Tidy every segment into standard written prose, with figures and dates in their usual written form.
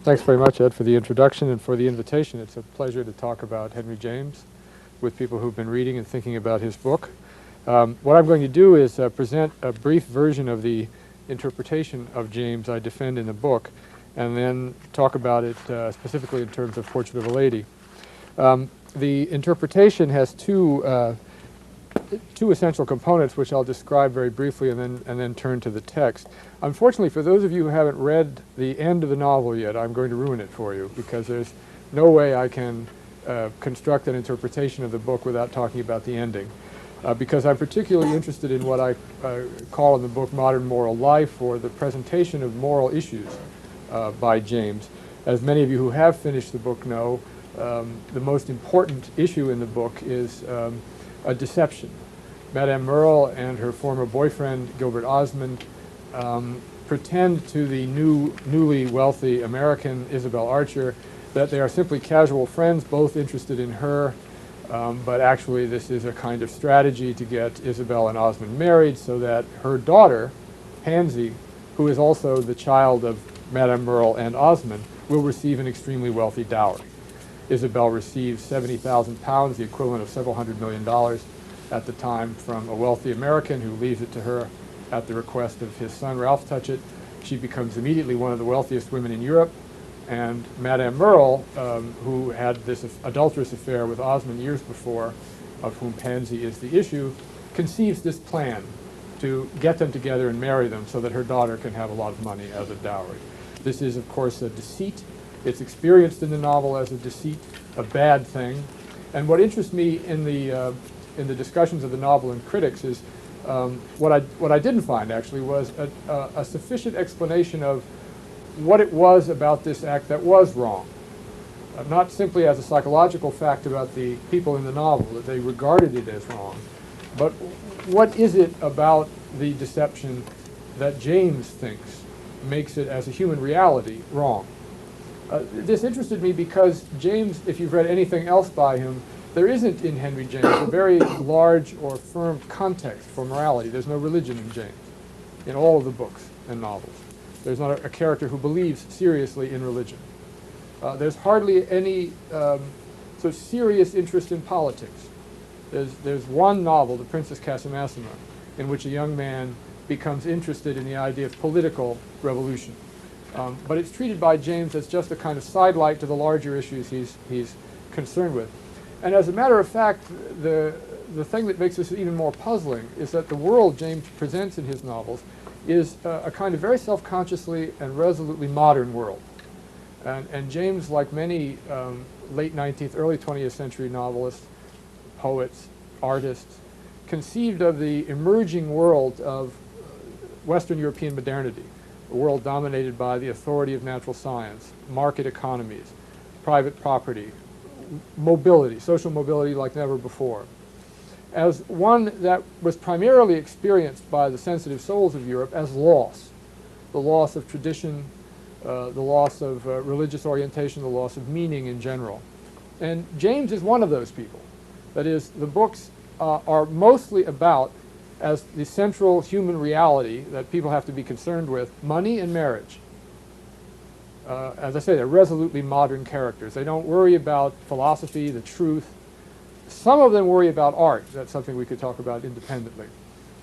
Thanks very much, Ed, for the introduction and for the invitation. It's a pleasure to talk about Henry James with people who've been reading and thinking about his book. What I'm going to do is present a brief version of the interpretation of James I defend in the book, and then talk about it specifically in terms of Portrait of a Lady. The interpretation has two essential components, which I'll describe very briefly and then turn to the text. Unfortunately, for those of you who haven't read the end of the novel yet, I'm going to ruin it for you, because there's no way I can construct an interpretation of the book without talking about the ending. Because I'm particularly interested in what I call in the book modern moral life, or the presentation of moral issues by James. As many of you who have finished the book know, the most important issue in the book is a deception. Madame Merle and her former boyfriend, Gilbert Osmond, pretend to the newly wealthy American, Isabel Archer, that they are simply casual friends, both interested in her, but actually this is a kind of strategy to get Isabel and Osmond married so that her daughter, Pansy, who is also the child of Madame Merle and Osmond, will receive an extremely wealthy dowry. Isabel receives 70,000 pounds, the equivalent of several $100 million at the time, from a wealthy American who leaves it to her at the request of his son, Ralph Touchett. She becomes immediately one of the wealthiest women in Europe, and Madame Merle, who had this adulterous affair with Osmond years before, of whom Pansy is the issue, conceives this plan to get them together and marry them so that her daughter can have a lot of money as a dowry. This is, of course, a deceit. It's experienced in the novel as a deceit, a bad thing. And what interests me in the discussions of the novel and critics is what I didn't find, actually, was a sufficient explanation of what it was about this act that was wrong. Not simply as a psychological fact about the people in the novel, that they regarded it as wrong, but what is it about the deception that James thinks makes it, as a human reality, wrong? This interested me because James, if you've read anything else by him, there isn't in Henry James a very large or firm context for morality. There's no religion in James, in all of the books and novels. There's not a character who believes seriously in religion. There's hardly any sort of serious interest in politics. There's one novel, The Princess Casamassima, in which a young man becomes interested in the idea of political revolution. But it's treated by James as just a kind of sidelight to the larger issues he's concerned with. And as a matter of fact, the thing that makes this even more puzzling is that the world James presents in his novels is a kind of very self-consciously and resolutely modern world. And James, like many late 19th, early 20th century novelists, poets, artists, conceived of the emerging world of Western European modernity, a world dominated by the authority of natural science, market economies, private property, mobility, social mobility like never before, as one that was primarily experienced by the sensitive souls of Europe as loss, the loss of tradition, the loss of religious orientation, the loss of meaning in general. And James is one of those people. That is, the books are mostly about, as the central human reality that people have to be concerned with, money and marriage. As I say, they're resolutely modern characters. They don't worry about philosophy, the truth. Some of them worry about art. That's something we could talk about independently.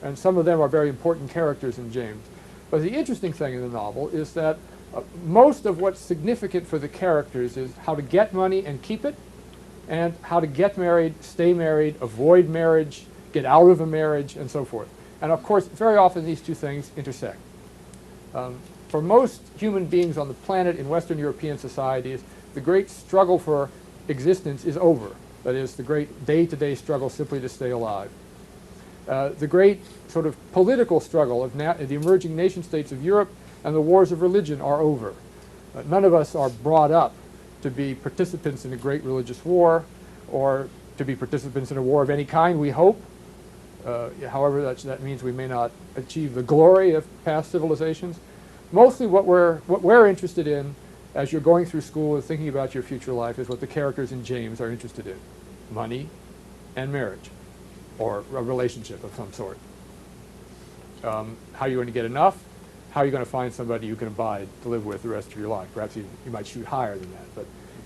And some of them are very important characters in James. But the interesting thing in the novel is that most of what's significant for the characters is how to get money and keep it, and how to get married, stay married, avoid marriage, get out of a marriage, and so forth. And of course, very often these two things intersect. For most human beings on the planet in Western European societies, the great struggle for existence is over. That is, the great day-to-day struggle simply to stay alive. The great sort of political struggle of the emerging nation-states of Europe and the wars of religion are over. None of us are brought up to be participants in a great religious war, or to be participants in a war of any kind, we hope. However, that means we may not achieve the glory of past civilizations. Mostly what we're interested in as you're going through school and thinking about your future life is what the characters in James are interested in: money and marriage, or a relationship of some sort. How you're going to get enough, how are you going to find somebody you can abide to live with the rest of your life? Perhaps you might shoot higher than that. But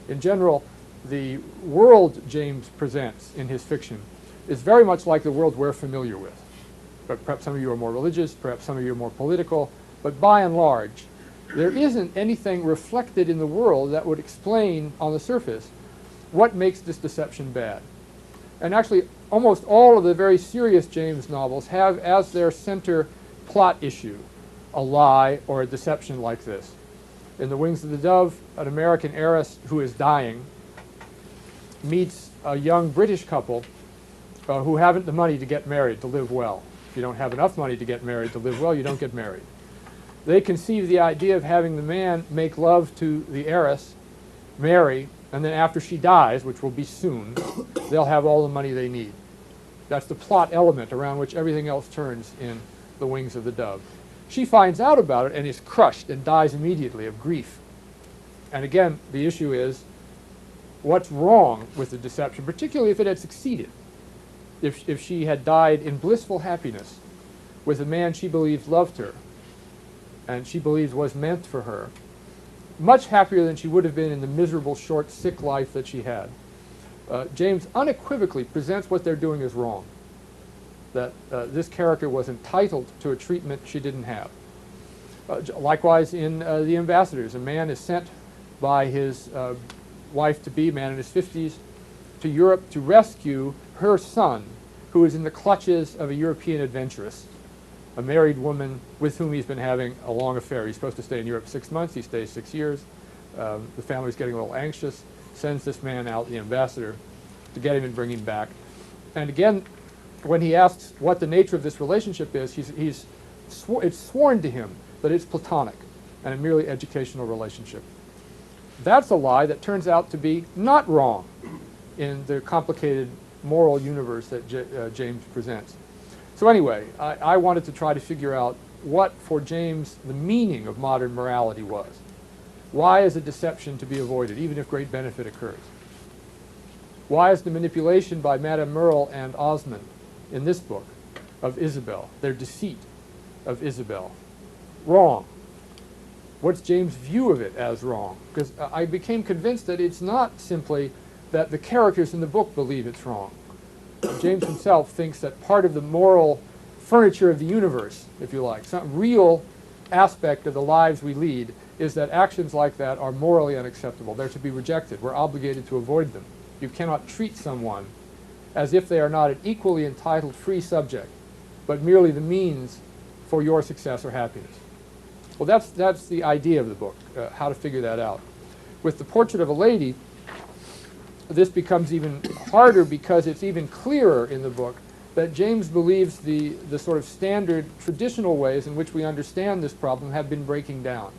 in general, the world James presents in his fiction is very much like the world we're familiar with. But perhaps some of you are more religious, perhaps some of you are more political, but by and large, there isn't anything reflected in the world that would explain on the surface what makes this deception bad. And actually, almost all of the very serious James novels have as their center plot issue a lie or a deception like this. In The Wings of the Dove, an American heiress who is dying meets a young British couple who haven't the money to get married, to live well. If you don't have enough money to get married, to live well, you don't get married. They conceive the idea of having the man make love to the heiress, marry, and then after she dies, which will be soon, they'll have all the money they need. That's the plot element around which everything else turns in The Wings of the Dove. She finds out about it and is crushed and dies immediately of grief. And again, the issue is, what's wrong with the deception, particularly if it had succeeded? If she had died in blissful happiness with a man she believed loved her and she believes was meant for her, much happier than she would have been in the miserable, short, sick life that she had. James unequivocally presents what they're doing as wrong, that this character was entitled to a treatment she didn't have. Likewise in The Ambassadors, a man is sent by his wife-to-be, man in his 50s, to Europe to rescue her son, who is in the clutches of a European adventuress, a married woman with whom he's been having a long affair. He's supposed to stay in Europe 6 months. He stays 6 years. The family's getting a little anxious, sends this man out, the ambassador, to get him and bring him back. And again, when he asks what the nature of this relationship is, it's sworn to him that it's platonic and a merely educational relationship. That's a lie that turns out to be not wrong in the complicated moral universe that James presents. So anyway, I wanted to try to figure out what, for James, the meaning of modern morality was. Why is a deception to be avoided, even if great benefit occurs? Why is the manipulation by Madame Merle and Osmond in this book of Isabel, their deceit of Isabel, wrong? What's James' view of it as wrong? Because I became convinced that it's not simply that the characters in the book believe it's wrong. James himself thinks that part of the moral furniture of the universe, if you like, some real aspect of the lives we lead, is that actions like that are morally unacceptable. They're to be rejected. We're obligated to avoid them. You cannot treat someone as if they are not an equally entitled free subject, but merely the means for your success or happiness. Well, that's the idea of the book, how to figure that out. With The Portrait of a Lady, this becomes even harder because it's even clearer in the book that James believes the sort of standard traditional ways in which we understand this problem have been breaking down.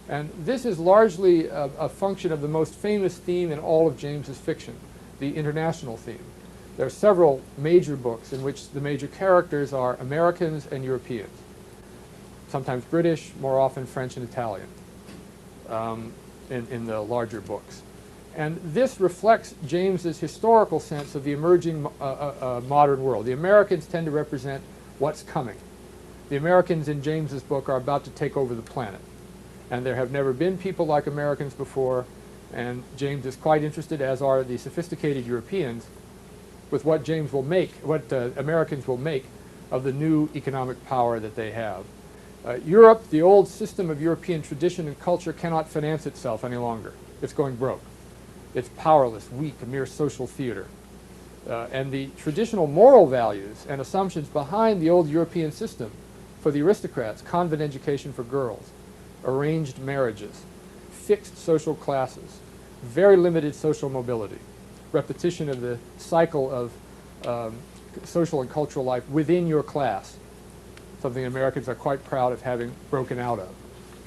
And this is largely a function of the most famous theme in all of James's fiction, the international theme. There are several major books in which the major characters are Americans and Europeans, sometimes British, more often French and Italian in the larger books. And this reflects James's historical sense of the emerging modern world. The Americans tend to represent what's coming. The Americans in James's book are about to take over the planet. And there have never been people like Americans before, and James is quite interested, as are the sophisticated Europeans, with what James will make, what Americans will make of the new economic power that they have. Europe, the old system of European tradition and culture, cannot finance itself any longer. It's going broke. It's powerless, weak, a mere social theater. And the traditional moral values and assumptions behind the old European system for the aristocrats, convent education for girls, arranged marriages, fixed social classes, very limited social mobility, repetition of the cycle of social and cultural life within your class, something Americans are quite proud of having broken out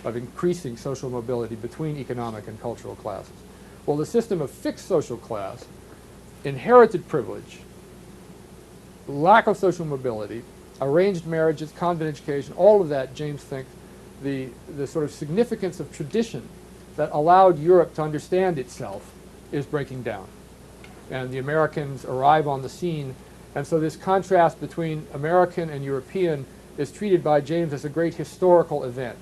of increasing social mobility between economic and cultural classes. Well, the system of fixed social class, inherited privilege, lack of social mobility, arranged marriages, convent education, all of that, James thinks, the sort of significance of tradition that allowed Europe to understand itself is breaking down. And the Americans arrive on the scene, and so this contrast between American and European is treated by James as a great historical event,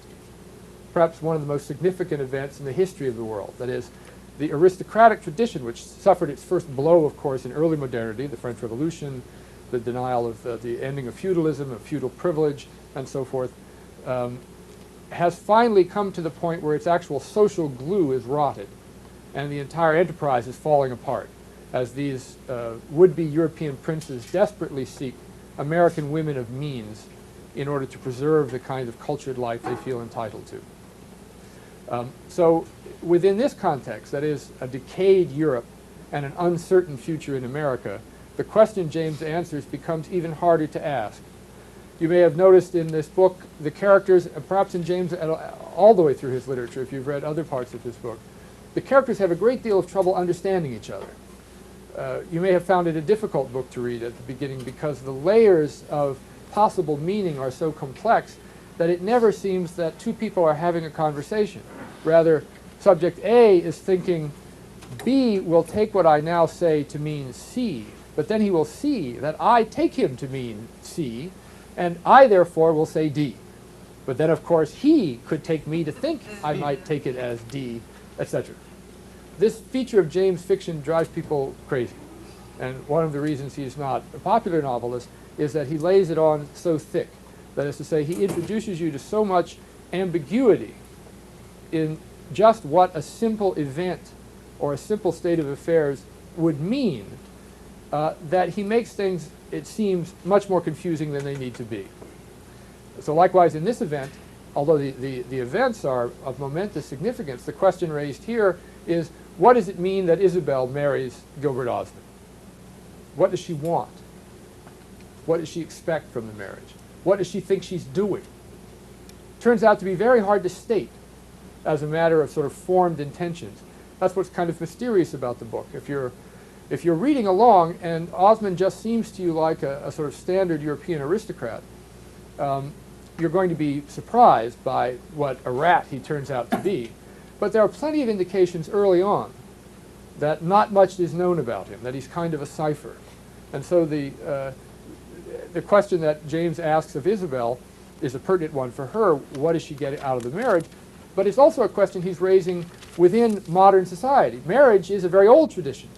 perhaps one of the most significant events in the history of the world. That is, the aristocratic tradition, which suffered its first blow, of course, in early modernity, the French Revolution, the denial of the ending of feudalism, of feudal privilege, and so forth, has finally come to the point where its actual social glue is rotted, and the entire enterprise is falling apart, as these would-be European princes desperately seek American women of means in order to preserve the kind of cultured life they feel entitled to. So within this context, that is, a decayed Europe and an uncertain future in America, the question James answers becomes even harder to ask. You may have noticed in this book the characters, perhaps in James all the way through his literature, if you've read other parts of his book, the characters have a great deal of trouble understanding each other. You may have found it a difficult book to read at the beginning because the layers of possible meaning are so complex that it never seems that two people are having a conversation. Rather, subject A is thinking, B will take what I now say to mean C, but then he will see that I take him to mean C, and I therefore will say D. But then, of course, he could take me to think I might take it as D, etc. This feature of James' fiction drives people crazy. And one of the reasons he's not a popular novelist is that he lays it on so thick. That is to say, he introduces you to so much ambiguity in just what a simple event or a simple state of affairs would mean that he makes things, it seems, much more confusing than they need to be. So likewise in this event, although the events are of momentous significance, the question raised here is, what does it mean that Isabel marries Gilbert Osmond? What does she want? What does she expect from the marriage? What does she think she's doing? Turns out to be very hard to state as a matter of sort of formed intentions. That's what's kind of mysterious about the book. If you're reading along and Osmond just seems to you like a sort of standard European aristocrat, you're going to be surprised by what a rat he turns out to be. But there are plenty of indications early on that not much is known about him, that he's kind of a cipher. And so the question that James asks of Isabel is a pertinent one for her. What does she get out of the marriage? But it's also a question he's raising within modern society. Marriage is a very old tradition,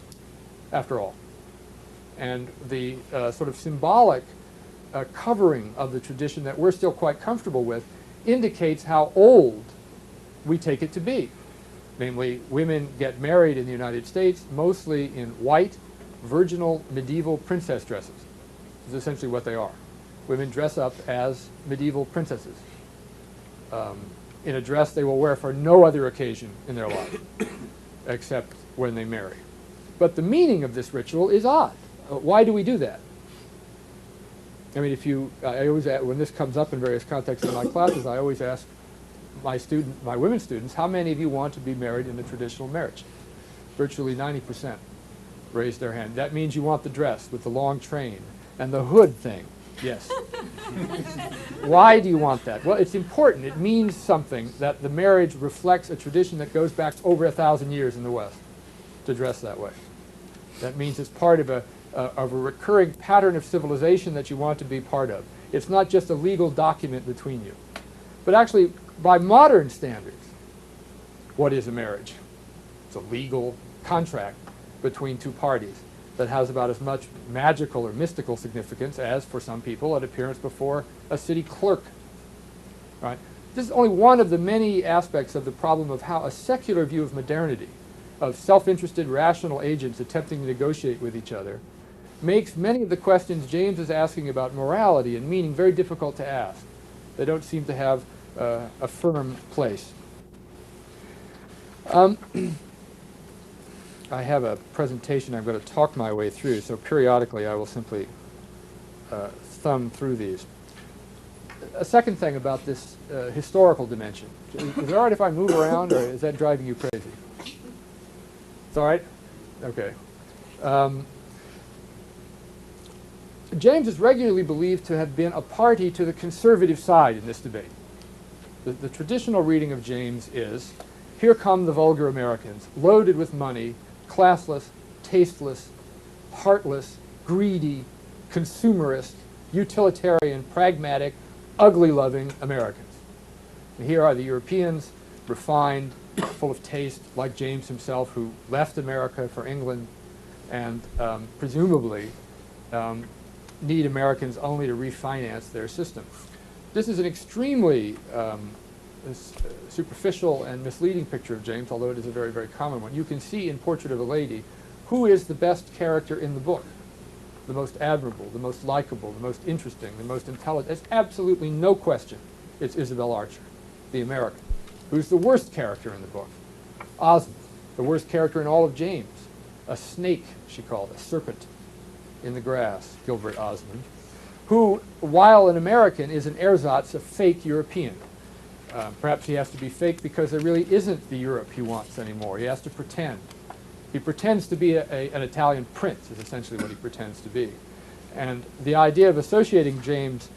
after all. And the sort of symbolic covering of the tradition that we're still quite comfortable with indicates how old we take it to be. Namely, women get married in the United States mostly in white, virginal, medieval princess dresses. This is essentially what they are. Women dress up as medieval princesses in a dress they will wear for no other occasion in their life except when they marry. But the meaning of this ritual is odd. Why do we do that? I mean, I always, when this comes up in various contexts in my classes, I always ask my women students, how many of you want to be married in a traditional marriage? Virtually 90% raise their hand. That means you want the dress with the long train and the hood thing. Yes. Why do you want that? Well, it's important. It means something that the marriage reflects a tradition that goes back over 1,000 years in the West to dress that way. That means it's part of a recurring pattern of civilization that you want to be part of. It's not just a legal document between you. But actually, by modern standards, what is a marriage? It's a legal contract between two parties that has about as much magical or mystical significance as, for some people, an appearance before a city clerk. Right? This is only one of the many aspects of the problem of how a secular view of modernity, of self-interested rational agents attempting to negotiate with each other, makes many of the questions James is asking about morality and meaning very difficult to ask. They don't seem to have a firm place. I have a presentation I'm going to talk my way through, so periodically I will simply thumb through these. A second thing about this historical dimension. Is it all right if I move around, or is that driving you crazy? It's all right? Okay. James is regularly believed to have been a party to the conservative side in this debate. The traditional reading of James is, here come the vulgar Americans, loaded with money, classless, tasteless, heartless, greedy, consumerist, utilitarian, pragmatic, ugly-loving Americans. And here are the Europeans, refined, full of taste, like James himself, who left America for England and presumably need Americans only to refinance their system. This is an extremely superficial and misleading picture of James, although it is a very, very common one. You can see in Portrait of a Lady who is the best character in the book, the most admirable, the most likable, the most interesting, the most intelligent. There's absolutely no question it's Isabel Archer, the American. Who's the worst character in the book? Osmond, the worst character in all of James. A snake, she called, a serpent in the grass, Gilbert Osmond, who, while an American, is an ersatz, a fake European. Perhaps he has to be fake because there really isn't the Europe he wants anymore. He has to pretend. He pretends to be an Italian prince, is essentially what he pretends to be. And the idea of associating James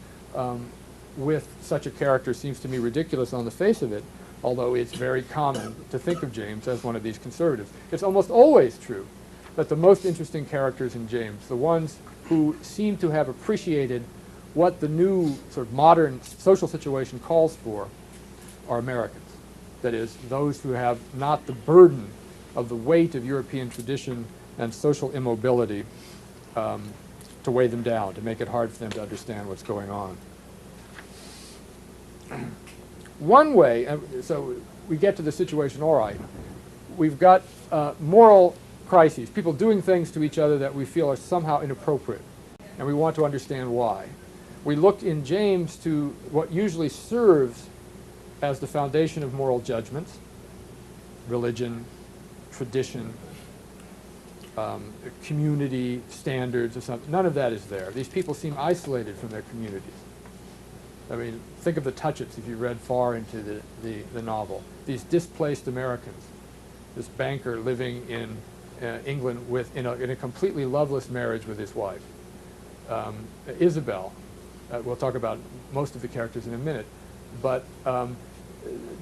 with such a character seems to me ridiculous on the face of it, although it's very common to think of James as one of these conservatives. It's almost always true that the most interesting characters in James, the ones who seem to have appreciated what the new sort of modern social situation calls for, are Americans. That is, those who have not the burden of the weight of European tradition and social immobility to weigh them down, to make it hard for them to understand what's going on. One way, so we get to the situation, all right, we've got moral crises, people doing things to each other that we feel are somehow inappropriate, and we want to understand why. We look in James to what usually serves as the foundation of moral judgments, religion, tradition, community standards or something. None of that is there. These people seem isolated from their communities. I mean, think of the Touchett's if you read far into the novel. These displaced Americans, this banker living in England in a completely loveless marriage with his wife. Isabel, we'll talk about most of the characters in a minute, but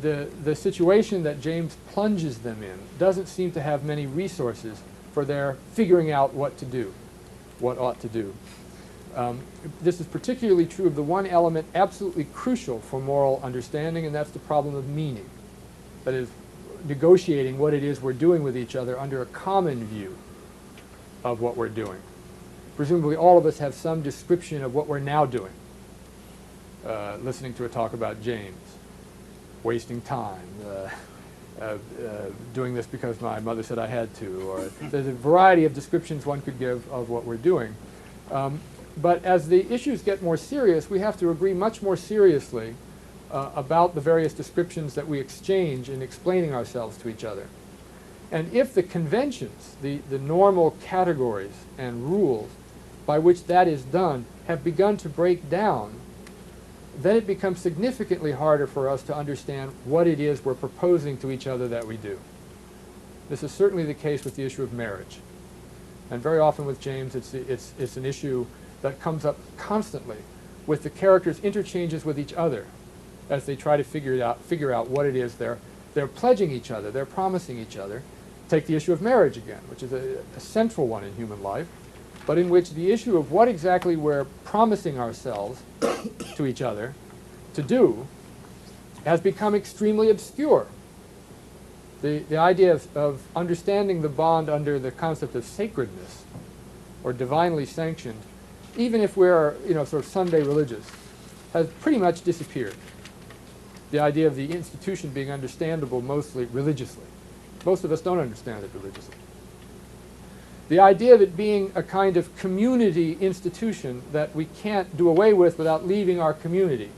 the situation that James plunges them in doesn't seem to have many resources for their figuring out what to do, what ought to do. This is particularly true of the one element absolutely crucial for moral understanding, and that's the problem of meaning. That is, negotiating what it is we're doing with each other under a common view of what we're doing. Presumably all of us have some description of what we're now doing. Listening to a talk about James, wasting time, doing this because my mother said I had to, or there's a variety of descriptions one could give of what we're doing. But as the issues get more serious, we have to agree much more seriously about the various descriptions that we exchange in explaining ourselves to each other. And if the conventions, the normal categories and rules by which that is done have begun to break down, then it becomes significantly harder for us to understand what it is we're proposing to each other that we do. This is certainly the case with the issue of marriage. And very often with James, it's an issue that comes up constantly with the characters' interchanges with each other as they try to figure out what it is they're pledging each other, they're promising each other. Take the issue of marriage again, which is a central one in human life, but in which the issue of what exactly we're promising ourselves to each other to do has become extremely obscure. The idea of understanding the bond under the concept of sacredness or divinely sanctioned, even if we're sort of Sunday religious, has pretty much disappeared. The idea of the institution being understandable mostly religiously. Most of us don't understand it religiously. The idea of it being a kind of community institution that we can't do away with without leaving our community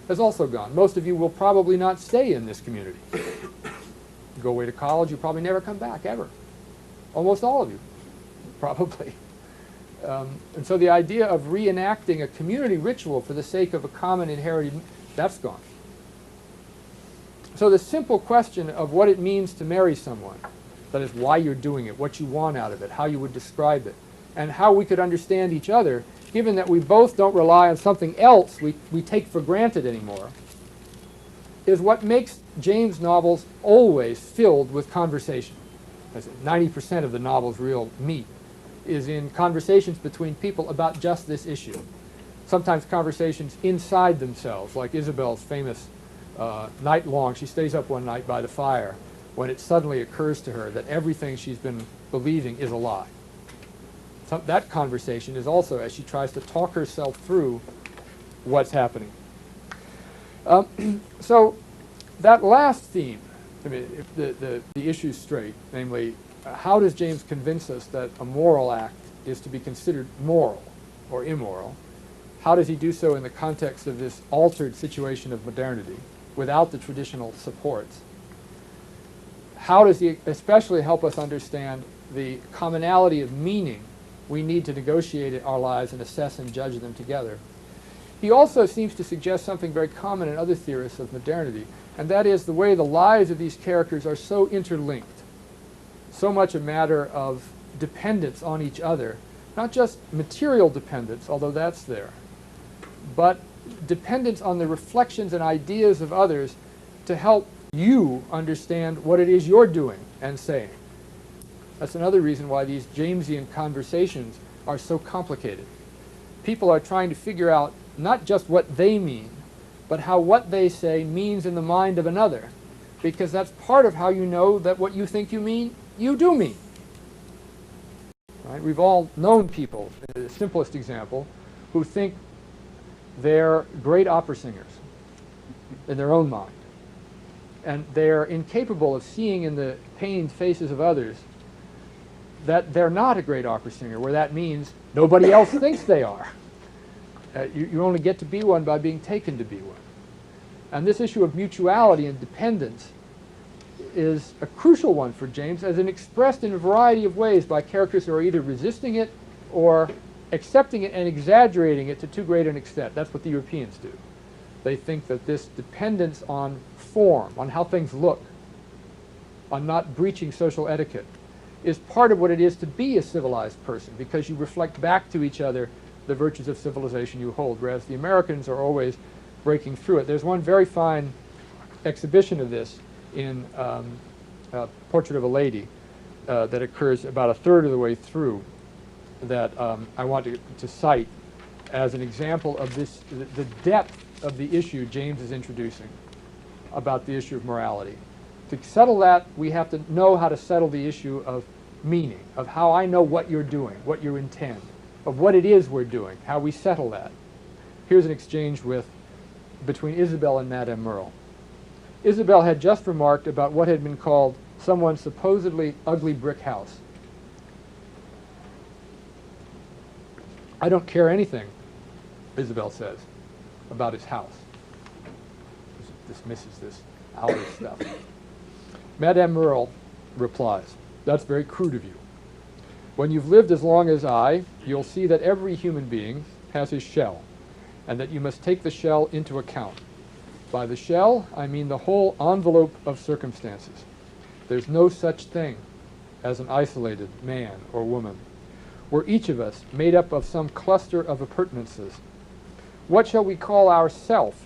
has also gone. Most of you will probably not stay in this community. You go away to college, you probably never come back, ever. Almost all of you, probably. And so the idea of reenacting a community ritual for the sake of a common inherited, that's gone. So the simple question of what it means to marry someone, that is why you're doing it, what you want out of it, how you would describe it, and how we could understand each other, given that we both don't rely on something else we take for granted anymore, is what makes James' novels always filled with conversation. 90% of the novel's real meat is in conversations between people about just this issue. sometimes conversations inside themselves, like Isabel's famous night long. She stays up one night by the fire when it suddenly occurs to her that everything she's been believing is a lie. That conversation is also as she tries to talk herself through what's happening. So that last theme, I mean, if the issue's straight, namely, how does James convince us that a moral act is to be considered moral or immoral? How does he do so in the context of this altered situation of modernity without the traditional supports? How does he especially help us understand the commonality of meaning we need to negotiate our lives and assess and judge them together? He also seems to suggest something very common in other theorists of modernity, and that is the way the lives of these characters are so interlinked, so much a matter of dependence on each other, not just material dependence, although that's there, but dependence on the reflections and ideas of others to help you understand what it is you're doing and saying. That's another reason why these Jamesian conversations are so complicated. People are trying to figure out not just what they mean, but how what they say means in the mind of another, because that's part of how you know that what you think you mean, you do mean. Right? We've all known people, the simplest example, who think they're great opera singers in their own mind, and they're incapable of seeing in the pained faces of others that they're not a great opera singer, where that means nobody else thinks they are. You only get to be one by being taken to be one. And this issue of mutuality and dependence is a crucial one for James, as expressed in a variety of ways by characters who are either resisting it or accepting it and exaggerating it to too great an extent. That's what the Europeans do. They think that this dependence on form, on how things look, on not breaching social etiquette, is part of what it is to be a civilized person, because you reflect back to each other the virtues of civilization you hold, whereas the Americans are always breaking through it. There's one very fine exhibition of this in Portrait of a Lady that occurs about a third of the way through that I want to cite as an example of this, the depth of the issue James is introducing about the issue of morality. To settle that, we have to know how to settle the issue of meaning, of how I know what you're doing, what you intend, of what it is we're doing, how we settle that. Here's an exchange between Isabel and Madame Merle. Isabel had just remarked about what had been called someone's supposedly ugly brick house. I don't care anything, Isabel says, about his house. Dismisses this outer stuff. Madame Merle replies, "That's very crude of you. When you've lived as long as I, you'll see that every human being has his shell, and that you must take the shell into account. By the shell, I mean the whole envelope of circumstances. There's no such thing as an isolated man or woman. We're each of us made up of some cluster of appurtenances. What shall we call our self?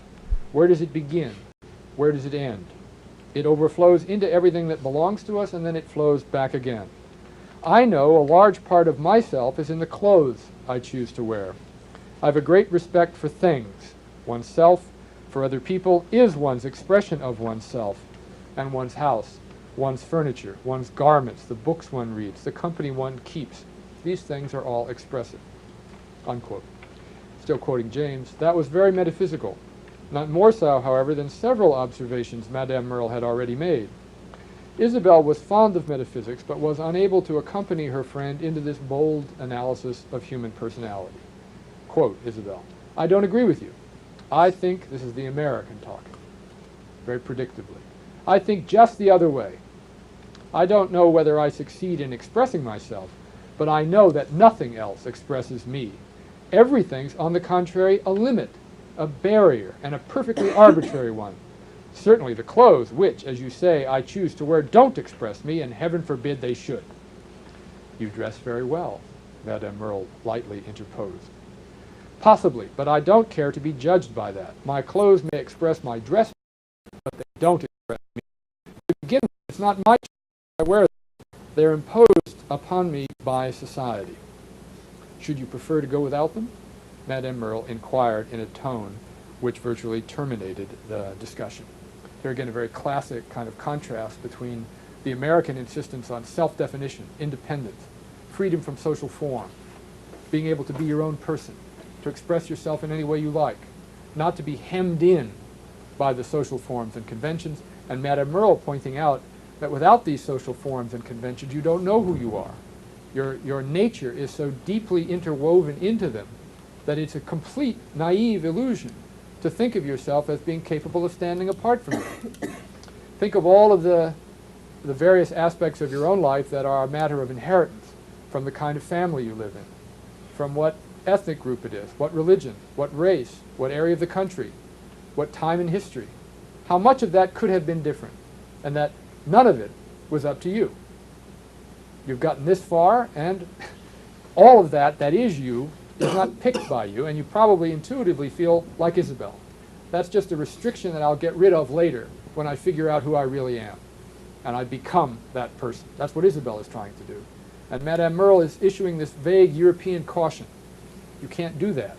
Where does it begin? Where does it end? It overflows into everything that belongs to us, and then it flows back again. I know a large part of myself is in the clothes I choose to wear. I have a great respect for things. Oneself, for other people, is one's expression of oneself, and one's house, one's furniture, one's garments, the books one reads, the company one keeps. These things are all expressive." Unquote. Still quoting James, "That was very metaphysical. Not more so, however, than several observations Madame Merle had already made. Isabel was fond of metaphysics, but was unable to accompany her friend into this bold analysis of human personality." Quote Isabel, "I don't agree with you. I think," this is the American talking, very predictably, "I think just the other way. I don't know whether I succeed in expressing myself, but I know that nothing else expresses me. Everything's, on the contrary, a limit, a barrier, and a perfectly arbitrary one. Certainly the clothes which, as you say, I choose to wear don't express me, and heaven forbid they should." "You dress very well," Madame Merle lightly interposed. "Possibly, but I don't care to be judged by that. My clothes may express my dress, but they don't express me. To begin with, it's not my choice I wear them. They're imposed upon me by society. Should you prefer to go without them?" Madame Merle inquired in a tone which virtually terminated the discussion. Here again, a very classic kind of contrast between the American insistence on self-definition, independence, freedom from social form, being able to be your own person, to express yourself in any way you like, not to be hemmed in by the social forms and conventions, and Madame Merle pointing out that without these social forms and conventions, you don't know who you are. Your nature is so deeply interwoven into them that it's a complete naive illusion to think of yourself as being capable of standing apart from them. Think of all of the various aspects of your own life that are a matter of inheritance from the kind of family you live in, from what ethnic group it is, what religion, what race, what area of the country, what time in history. How much of that could have been different, and that none of it was up to you. You've gotten this far, and all of that is you, is not picked by you, and you probably intuitively feel like Isabel. That's just a restriction that I'll get rid of later when I figure out who I really am, and I become that person. That's what Isabel is trying to do. And Madame Merle is issuing this vague European caution. You can't do that.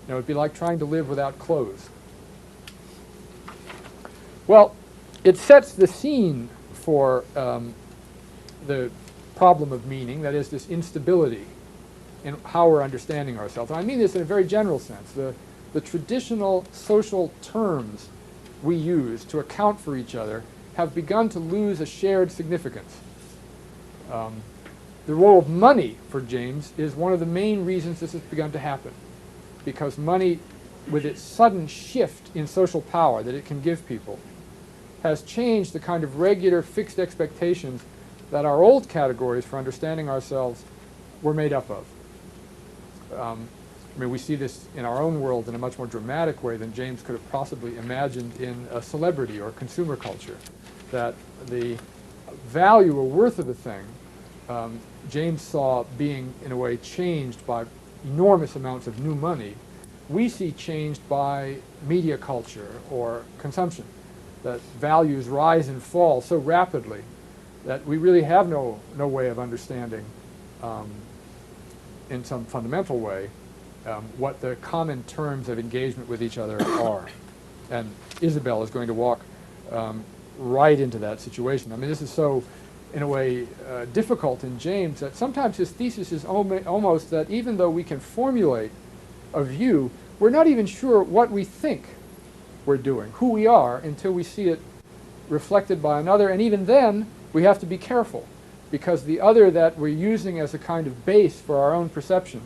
You know, it'd be like trying to live without clothes. Well, it sets the scene for the problem of meaning, that is, this instability in how we're understanding ourselves. And I mean this in a very general sense. The traditional social terms we use to account for each other have begun to lose a shared significance. The role of money for James is one of the main reasons this has begun to happen, because money, with its sudden shift in social power that it can give people, has changed the kind of regular fixed expectations that our old categories for understanding ourselves were made up of. I mean, we see this in our own world in a much more dramatic way than James could have possibly imagined in a celebrity or consumer culture, that the value or worth of a thing James saw being, in a way, changed by enormous amounts of new money, we see changed by media culture or consumption, that values rise and fall so rapidly that we really have no way of understanding in some fundamental way what the common terms of engagement with each other are. And Isabel is going to walk right into that situation. I mean, this is so, in a way, difficult in James that sometimes his thesis is almost that even though we can formulate a view, we're not even sure what we think we're doing, who we are, until we see it reflected by another. And even then, we have to be careful, because the other that we're using as a kind of base for our own perception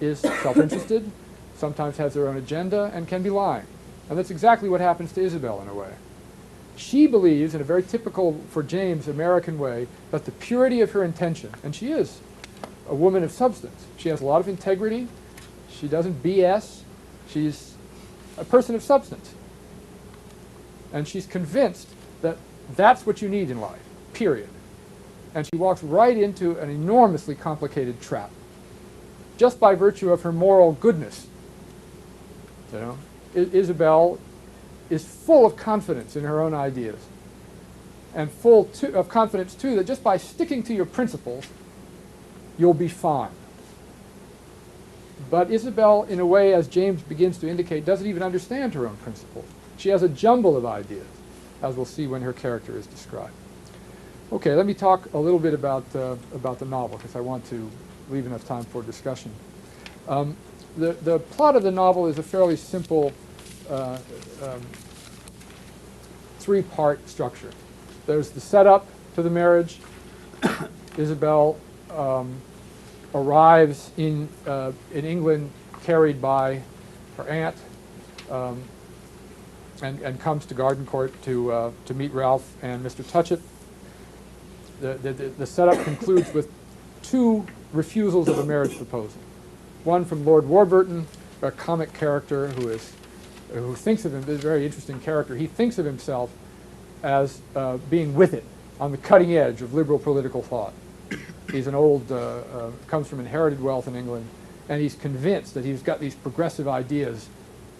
is self-interested, sometimes has their own agenda, and can be lying. And that's exactly what happens to Isabel in a way. She believes, in a very typical, for James, American way, that the purity of her intention, and she is a woman of substance. She has a lot of integrity. She doesn't BS. She's a person of substance. And she's convinced that that's what you need in life, period. And she walks right into an enormously complicated trap, just by virtue of her moral goodness. You know, Isabel is full of confidence in her own ideas, and full of confidence, too, that just by sticking to your principles, you'll be fine. But Isabel, in a way, as James begins to indicate, doesn't even understand her own principles. She has a jumble of ideas, as we'll see when her character is described. Okay, let me talk a little bit about the novel, because I want to leave enough time for discussion. The plot of the novel is a fairly simple three-part structure. There's the setup to the marriage. Isabel arrives in England carried by her aunt and comes to Gardencourt to meet Ralph and Mr. Touchett. The setup concludes with two refusals of a marriage proposal. One from Lord Warburton, a comic character who thinks of him, this is a very interesting character, he thinks of himself as being with it, on the cutting edge of liberal political thought. He's an old, comes from inherited wealth in England, and he's convinced that he's got these progressive ideas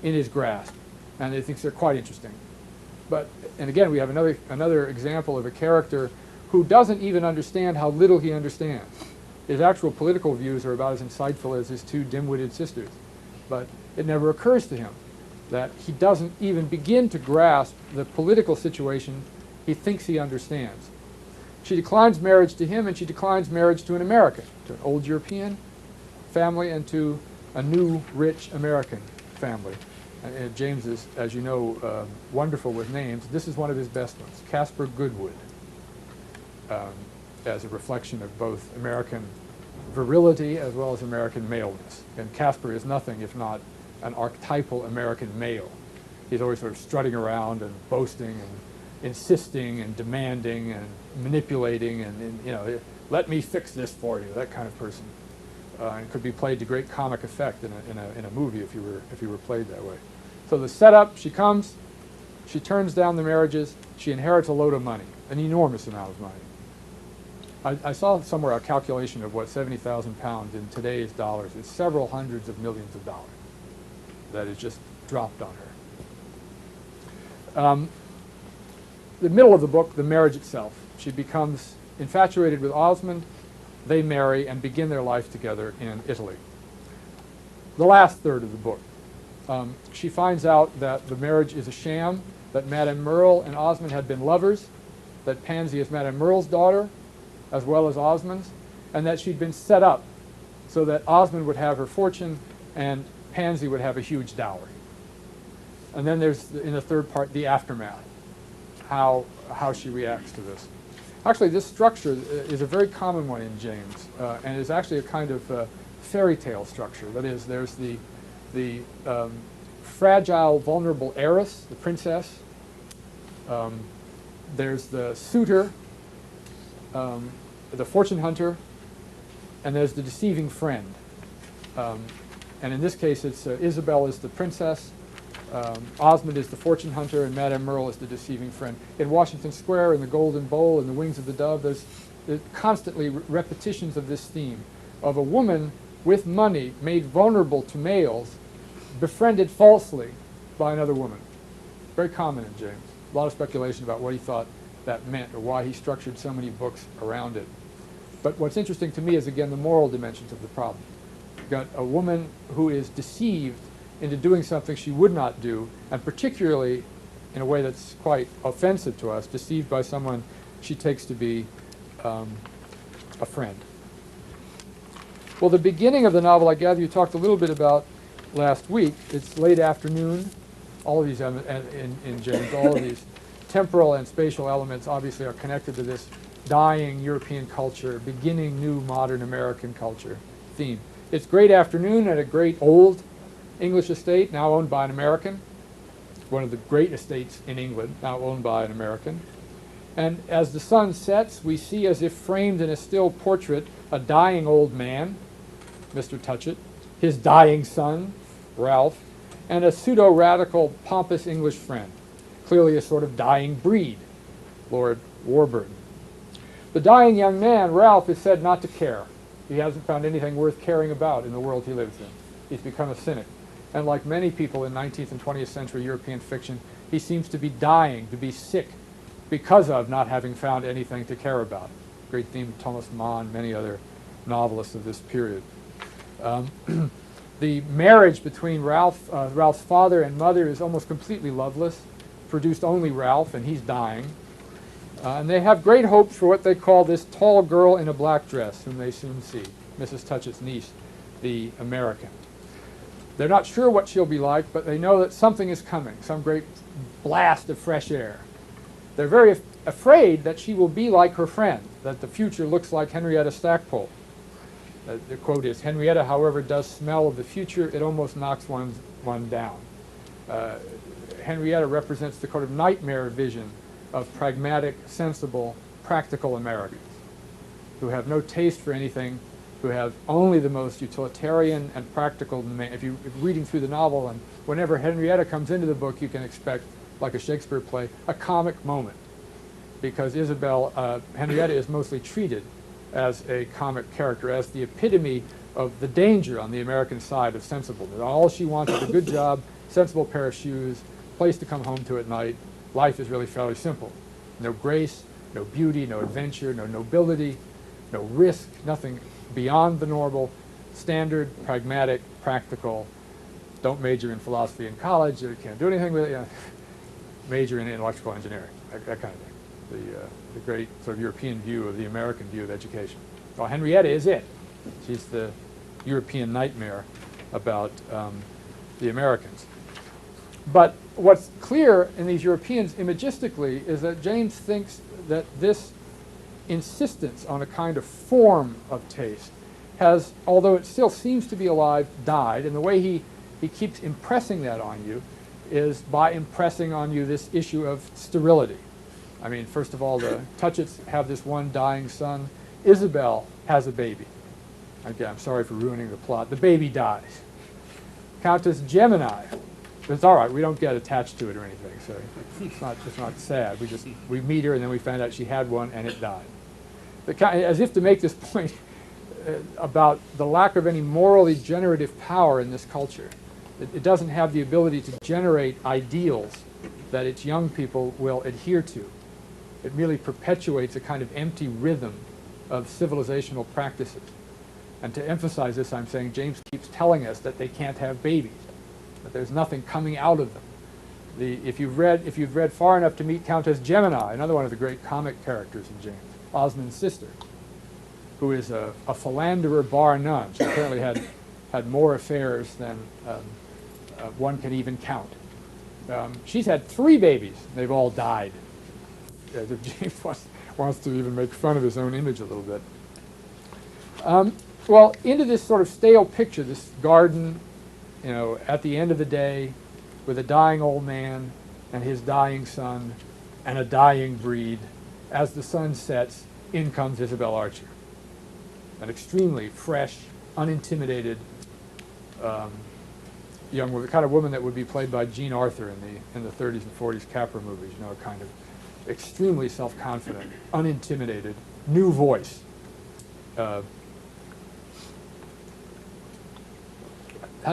in his grasp, and he thinks they're quite interesting. And again, we have another example of a character who doesn't even understand how little he understands. His actual political views are about as insightful as his two dim-witted sisters. But it never occurs to him that he doesn't even begin to grasp the political situation he thinks he understands. She declines marriage to him, and she declines marriage to an American, to an old European family and to a new, rich American family. And James is, as you know, wonderful with names. This is one of his best ones, Caspar Goodwood, as a reflection of both American virility as well as American maleness. And Caspar is nothing if not an archetypal American male. He's always sort of strutting around and boasting and insisting and demanding and manipulating and you know, let me fix this for you, that kind of person. And could be played to great comic effect in a movie if you were played that way. So the setup, she comes, she turns down the marriages, she inherits a load of money, an enormous amount of money. I saw somewhere a calculation of what 70,000 pounds in today's dollars is several hundreds of millions of dollars that is just dropped on her. The middle of the book, the marriage itself. She becomes infatuated with Osmond. They marry and begin their life together in Italy. The last third of the book, she finds out that the marriage is a sham, that Madame Merle and Osmond had been lovers, that Pansy is Madame Merle's daughter, as well as Osmond's, and that she'd been set up so that Osmond would have her fortune and Pansy would have a huge dowry. And then there's, in the third part, the aftermath, how she reacts to this. Actually, this structure is a very common one in James, and is actually a kind of fairy tale structure. That is, there's the fragile, vulnerable heiress, the princess. There's the suitor, the fortune hunter, and there's the deceiving friend. And in this case, it's Isabel is the princess, Osmond is the fortune hunter, and Madame Merle is the deceiving friend. In Washington Square, in the Golden Bowl, in the Wings of the Dove, there's constantly repetitions of this theme of a woman with money made vulnerable to males, befriended falsely by another woman. Very common in James. A lot of speculation about what he thought that meant or why he structured so many books around it. But what's interesting to me is, again, the moral dimensions of the problem. You've got a woman who is deceived into doing something she would not do, and particularly in a way that's quite offensive to us, deceived by someone she takes to be a friend. Well, the beginning of the novel, I gather you talked a little bit about last week. It's late afternoon. All of these in James, all of these temporal and spatial elements obviously are connected to this dying European culture, beginning new modern American culture theme. It's great afternoon at a great old English estate, now owned by an American. One of the great estates in England, now owned by an American. And as the sun sets, we see, as if framed in a still portrait, a dying old man, Mr. Touchett, his dying son, Ralph, and a pseudo-radical, pompous English friend, clearly a sort of dying breed, Lord Warburton. The dying young man, Ralph, is said not to care. He hasn't found anything worth caring about in the world he lives in. He's become a cynic. And like many people in 19th and 20th century European fiction, he seems to be dying, to be sick, because of not having found anything to care about. Great theme of Thomas Mann, many other novelists of this period. The marriage between Ralph's father and mother is almost completely loveless, produced only Ralph, and he's dying. And they have great hopes for what they call this tall girl in a black dress, whom they soon see, Mrs. Touchett's niece, the American. They're not sure what she'll be like, but they know that something is coming, some great blast of fresh air. They're very afraid that she will be like her friend, that the future looks like Henrietta Stackpole. The quote is, "Henrietta, however, does smell of the future, it almost knocks one down." Henrietta represents the kind of nightmare vision of pragmatic, sensible, practical Americans who have no taste for anything, who have only the most utilitarian and practical. If you're reading through the novel, and whenever Henrietta comes into the book, you can expect, like a Shakespeare play, a comic moment, because Henrietta is mostly treated as a comic character, as the epitome of the danger on the American side of sensibleness. All she wants is a good job, sensible pair of shoes, place to come home to at night. Life is really fairly simple. No grace, no beauty, no adventure, no nobility, no risk, nothing beyond the normal, standard, pragmatic, practical. Don't major in philosophy in college. You can't do anything with it. You know, major in electrical engineering, that kind of thing. The great sort of European view of the American view of education. Well, Henrietta is it. She's the European nightmare about the Americans. But what's clear in these Europeans imagistically is that James thinks that this insistence on a kind of form of taste has, although it still seems to be alive, died. And the way he keeps impressing that on you is by impressing on you this issue of sterility. I mean, first of all, the Touchetts have this one dying son. Isabel has a baby. Again, I'm sorry for ruining the plot. The baby dies. Countess Gemini, it's all right, we don't get attached to it or anything, so it's not sad. We meet her and then we find out she had one and it died. As if to make this point about the lack of any morally generative power in this culture. It doesn't have the ability to generate ideals that its young people will adhere to. It merely perpetuates a kind of empty rhythm of civilizational practices. And to emphasize this, I'm saying James keeps telling us that they can't have babies, that there's nothing coming out of them. If you've read far enough to meet Countess Gemini, another one of the great comic characters in James, Osmond's sister, who is a philanderer bar none. She apparently had more affairs than one can even count. She's had 3 babies. They've all died. James wants to even make fun of his own image a little bit. Well, into this sort of stale picture, this garden, you know, at the end of the day, with a dying old man and his dying son and a dying breed, as the sun sets, in comes Isabel Archer. An extremely fresh, unintimidated young woman, the kind of woman that would be played by Jean Arthur in the 30s and 40s Capra movies, you know, kind of extremely self-confident, unintimidated, new voice. How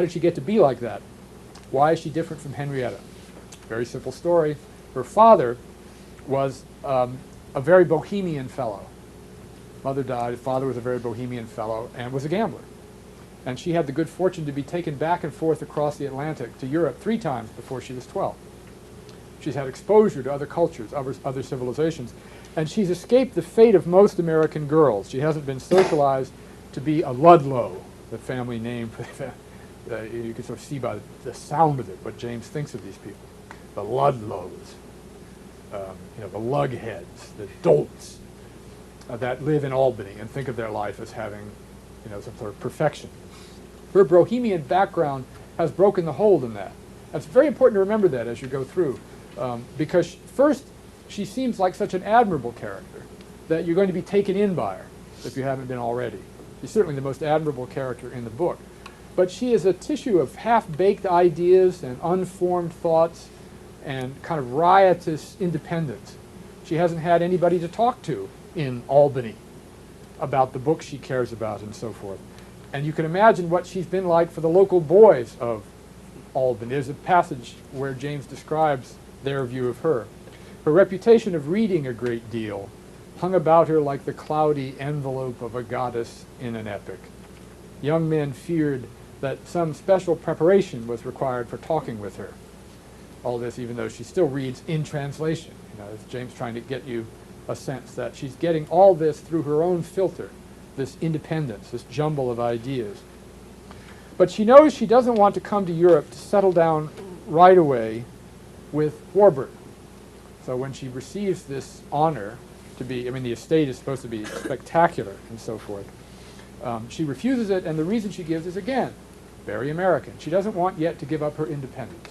did she get to be like that? Why is she different from Henrietta? Very simple story. Her father was a very bohemian fellow. Mother died, his father was a very bohemian fellow and was a gambler. And she had the good fortune to be taken back and forth across the Atlantic to Europe 3 times before she was 12. She's had exposure to other cultures, other civilizations, and she's escaped the fate of most American girls. She hasn't been socialized to be a Ludlow, the family name. You can sort of see by the sound of it what James thinks of these people. The Ludlows, you know, the lugheads, the dolts that live in Albany and think of their life as having, you know, some sort of perfection. Her Bohemian background has broken the hold in that. And it's very important to remember that as you go through, because first, she seems like such an admirable character that you're going to be taken in by her if you haven't been already. She's certainly the most admirable character in the book. But she is a tissue of half-baked ideas and unformed thoughts and kind of riotous independence. She hasn't had anybody to talk to in Albany about the books she cares about and so forth. And you can imagine what she's been like for the local boys of Albany. There's a passage where James describes their view of her. Her reputation of reading a great deal hung about her like the cloudy envelope of a goddess in an epic. Young men feared that some special preparation was required for talking with her. All this even though she still reads in translation. You know, it's James trying to get you a sense that she's getting all this through her own filter, this independence, this jumble of ideas. But she knows she doesn't want to come to Europe to settle down right away with Warburton. So when she receives this honor to be, I mean, the estate is supposed to be spectacular and so forth, she refuses it, and the reason she gives is, again, very American. She doesn't want yet to give up her independence.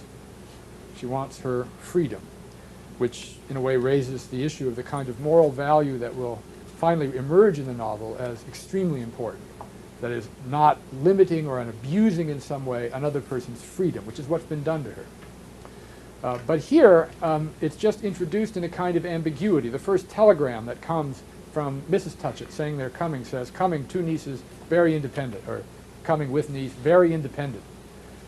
She wants her freedom, which in a way raises the issue of the kind of moral value that will finally emerge in the novel as extremely important. That is, not limiting or abusing in some way another person's freedom, which is what's been done to her. But here, it's just introduced in a kind of ambiguity. The first telegram that comes from Mrs. Touchett saying they're coming says, coming 2 nieces, very independent, or coming with niece, very independent.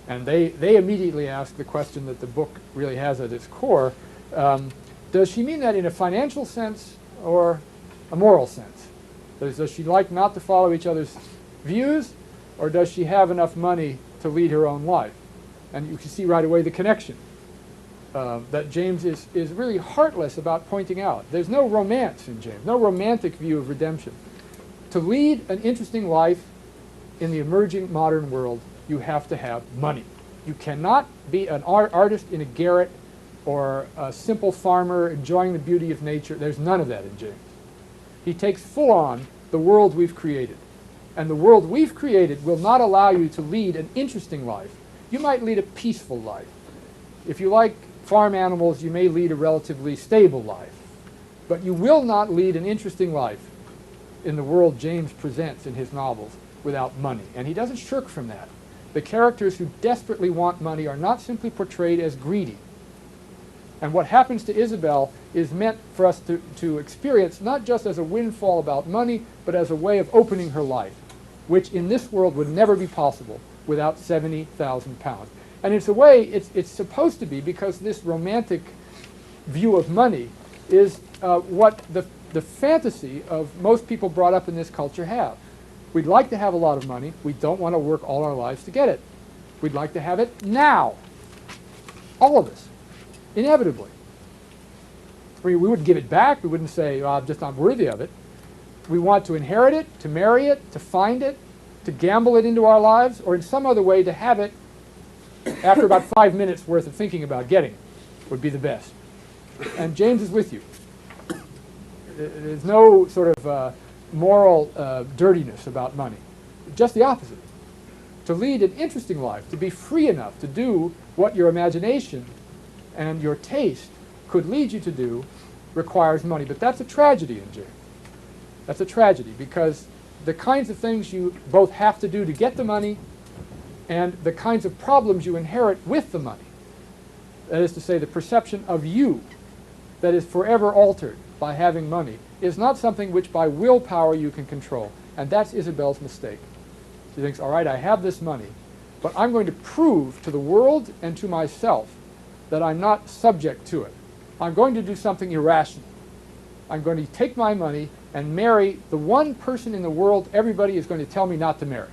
And they immediately ask the question that the book really has at its core, does she mean that in a financial sense or a moral sense? Does she like not to follow each other's views, or does she have enough money to lead her own life? And you can see right away the connection that James is really heartless about pointing out. There's no romance in James, no romantic view of redemption. To lead an interesting life in the emerging modern world, you have to have money. You cannot be an artist in a garret or a simple farmer enjoying the beauty of nature. There's none of that in James. He takes full on the world we've created. And the world we've created will not allow you to lead an interesting life. You might lead a peaceful life. If you like farm animals, you may lead a relatively stable life. But you will not lead an interesting life in the world James presents in his novels without money. And he doesn't shirk from that. The characters who desperately want money are not simply portrayed as greedy. And what happens to Isabel is meant for us to experience not just as a windfall about money, but as a way of opening her life, which in this world would never be possible without 70,000 pounds. And it's a way it's supposed to be, because this romantic view of money is what the fantasy of most people brought up in this culture have. We'd like to have a lot of money. We don't want to work all our lives to get it. We'd like to have it now. All of us. Inevitably. I mean, we wouldn't give it back. We wouldn't say, oh, I'm just not worthy of it. We want to inherit it, to marry it, to find it, to gamble it into our lives, or in some other way to have it after about 5 minutes worth of thinking about getting it would be the best. And James is with you. There's no sort of moral dirtiness about money. Just the opposite. To lead an interesting life, to be free enough to do what your imagination and your taste could lead you to do, requires money. But that's a tragedy in James. That's a tragedy, because the kinds of things you both have to do to get the money and the kinds of problems you inherit with the money, that is to say, the perception of you that is forever altered by having money, is not something which by willpower you can control. And that's Isabel's mistake. She thinks, all right, I have this money, but I'm going to prove to the world and to myself that I'm not subject to it. I'm going to do something irrational. I'm going to take my money and marry the one person in the world everybody is going to tell me not to marry.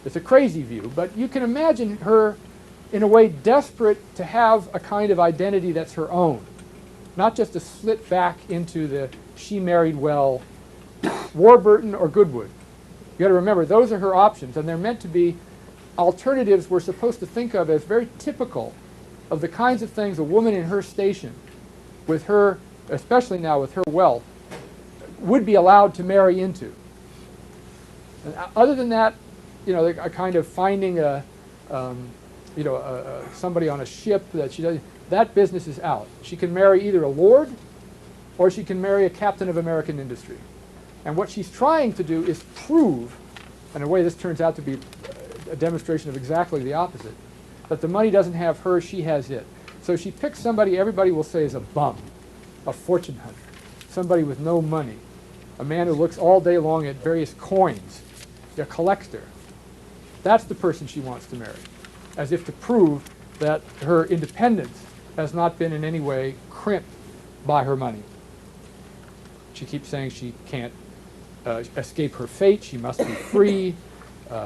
It's a crazy view, but you can imagine her, in a way, desperate to have a kind of identity that's her own. Not just to slip back into the she married well, Warburton or Goodwood. You've got to remember, those are her options, and they're meant to be alternatives we're supposed to think of as very typical of the kinds of things a woman in her station, with her, especially now with her wealth, would be allowed to marry into. And other than that, you know, a kind of finding somebody on a ship that she does, that business is out. She can marry either a lord or she can marry a captain of American industry. And what she's trying to do is prove, and in a way this turns out to be a demonstration of exactly the opposite, that the money doesn't have her, she has it. So she picks somebody everybody will say is a bum, a fortune hunter, somebody with no money, a man who looks all day long at various coins, a collector. That's the person she wants to marry, as if to prove that her independence has not been in any way crimped by her money. She keeps saying she can't escape her fate, she must be free,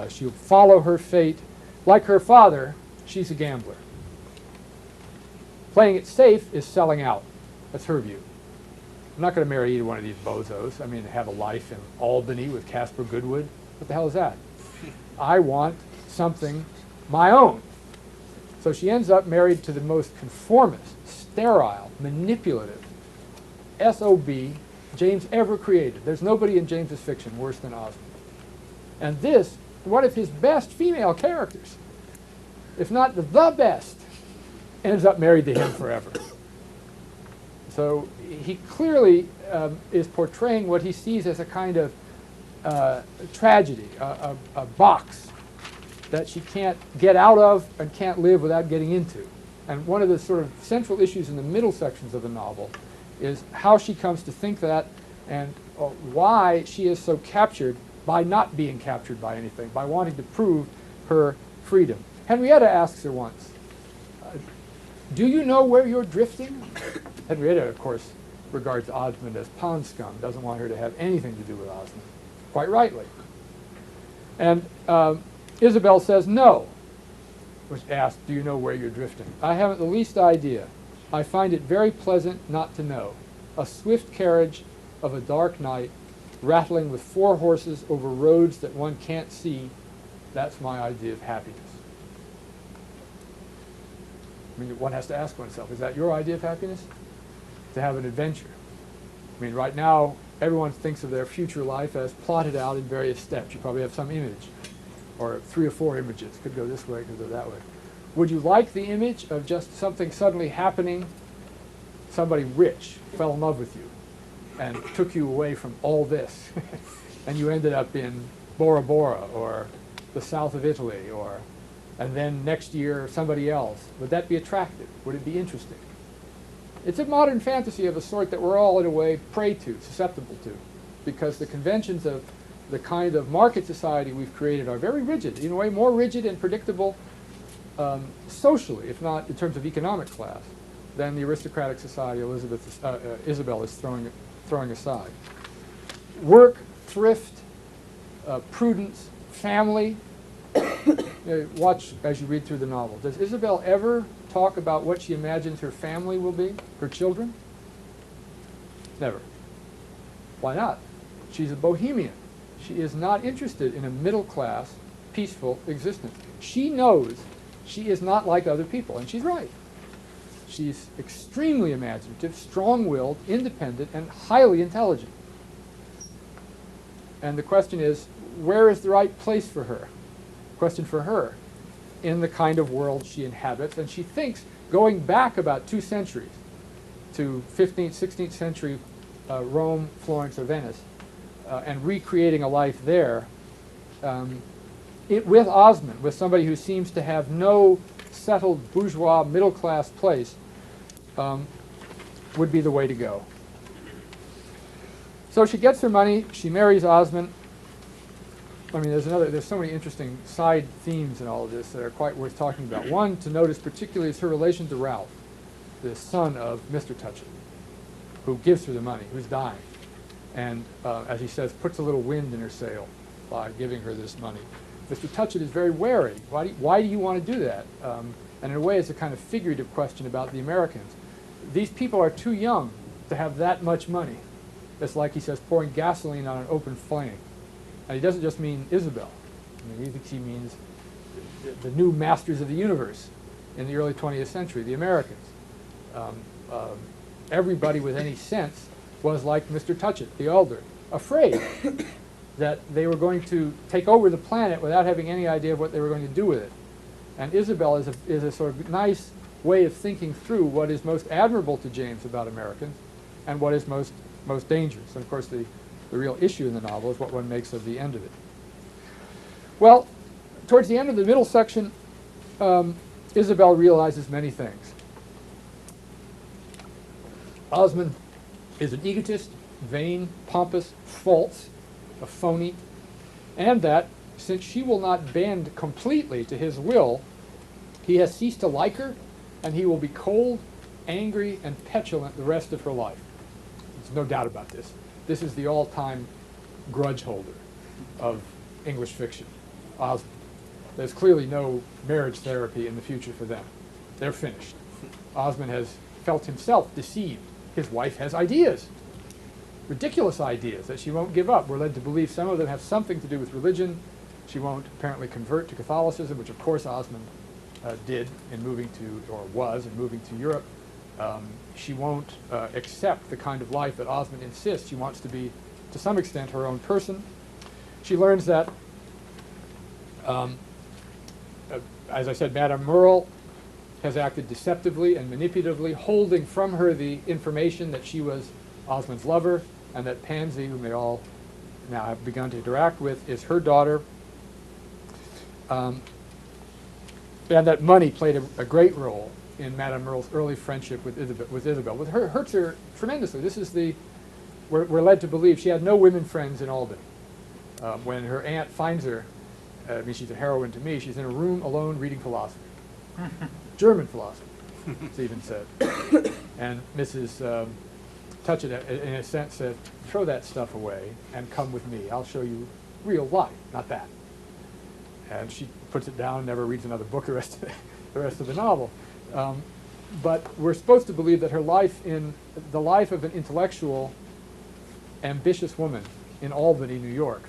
she'll follow her fate. Like her father, she's a gambler. Playing it safe is selling out. That's her view. I'm not going to marry either one of these bozos. I mean, have a life in Albany with Caspar Goodwood. What the hell is that? I want something my own. So she ends up married to the most conformist, sterile, manipulative SOB James ever created. There's nobody in James's fiction worse than Osmond. And this, one of his best female characters, if not the best, ends up married to him forever. So he clearly is portraying what he sees as a kind of tragedy, a box that she can't get out of and can't live without getting into. And one of the sort of central issues in the middle sections of the novel is how she comes to think that, and why she is so captured by not being captured by anything, by wanting to prove her freedom. Henrietta asks her once, do you know where you're drifting? Henrietta, of course, regards Osmond as pond scum, doesn't want her to have anything to do with Osmond, quite rightly. And Isabel says no, was asked, do you know where you're drifting? I haven't the least idea. I find it very pleasant not to know. A swift carriage of a dark night, rattling with 4 horses over roads that one can't see, that's my idea of happiness. I mean, one has to ask oneself, is that your idea of happiness? To have an adventure. I mean, right now, everyone thinks of their future life as plotted out in various steps. You probably have some image, or 3 or 4 images. Could go this way, could go that way. Would you like the image of just something suddenly happening, somebody rich fell in love with you and took you away from all this, and you ended up in Bora Bora or the south of Italy, and then next year somebody else? Would that be attractive? Would it be interesting? It's a modern fantasy of a sort that we're all, in a way, prey to, susceptible to, because the conventions of the kind of market society we've created are very rigid, in a way more rigid and predictable socially, if not in terms of economic class, than the aristocratic society Isabel is throwing aside. Work, thrift, prudence, family. Watch as you read through the novel. Does Isabel ever talk about what she imagines her family will be, her children? Never. Why not? She's a bohemian. She is not interested in a middle-class, peaceful existence. She knows she is not like other people, and she's right. She's extremely imaginative, strong-willed, independent, and highly intelligent. And the question is, where is the right place for her? Question for her in the kind of world she inhabits. And she thinks, going back about 2 centuries to 15th, 16th century Rome, Florence, or Venice, and recreating a life there, with Osmond, with somebody who seems to have no settled bourgeois middle-class place, would be the way to go. So she gets her money, she marries Osmond. I mean, there's so many interesting side themes in all of this that are quite worth talking about. One to notice particularly is her relation to Ralph, the son of Mr. Touchett, who gives her the money, who's dying, and as he says, puts a little wind in her sail by giving her this money. Mr. Touchett is very wary. Why do you want to do that? And in a way, it's a kind of figurative question about the Americans. These people are too young to have that much money. It's like, he says, pouring gasoline on an open flame. And he doesn't just mean Isabel. I mean, he thinks he means the new masters of the universe in the early 20th century, the Americans. Everybody with any sense was like Mr. Touchett, the elder, afraid that they were going to take over the planet without having any idea of what they were going to do with it. And Isabel is a sort of nice way of thinking through what is most admirable to James about Americans and what is most dangerous. And of course, the real issue in the novel is what one makes of the end of it. Well, towards the end of the middle section, Isabel realizes many things. Osmond is an egotist, vain, pompous, false, a phony, and that, since she will not bend completely to his will, he has ceased to like her, and he will be cold, angry, and petulant the rest of her life. There's no doubt about this. This is the all-time grudge holder of English fiction, Osmond. There's clearly no marriage therapy in the future for them. They're finished. Osmond has felt himself deceived. His wife has ideas, ridiculous ideas that she won't give up. We're led to believe some of them have something to do with religion. She won't apparently convert to Catholicism, which of course Osmond did in moving to, or was in moving to Europe. She won't accept the kind of life that Osmond insists. She wants to be, to some extent, her own person. She learns that, as I said, Madame Merle has acted deceptively and manipulatively, holding from her the information that she was Osmond's lover, and that Pansy, whom they all now have begun to interact with, is her daughter. And that money played a great role in Madame Merle's early friendship with Isabel. With her, hurts her tremendously. This is we're led to believe she had no women friends in Albany. When her aunt finds her, I mean, she's a heroine to me, she's in a room alone reading philosophy. German philosophy, it's even said. And Mrs. Touch it in a sense that throw that stuff away and come with me. I'll show you real life, not that. And she puts it down and never reads another book the rest of the novel. But we're supposed to believe that her life in the life of an intellectual, ambitious woman in Albany, New York,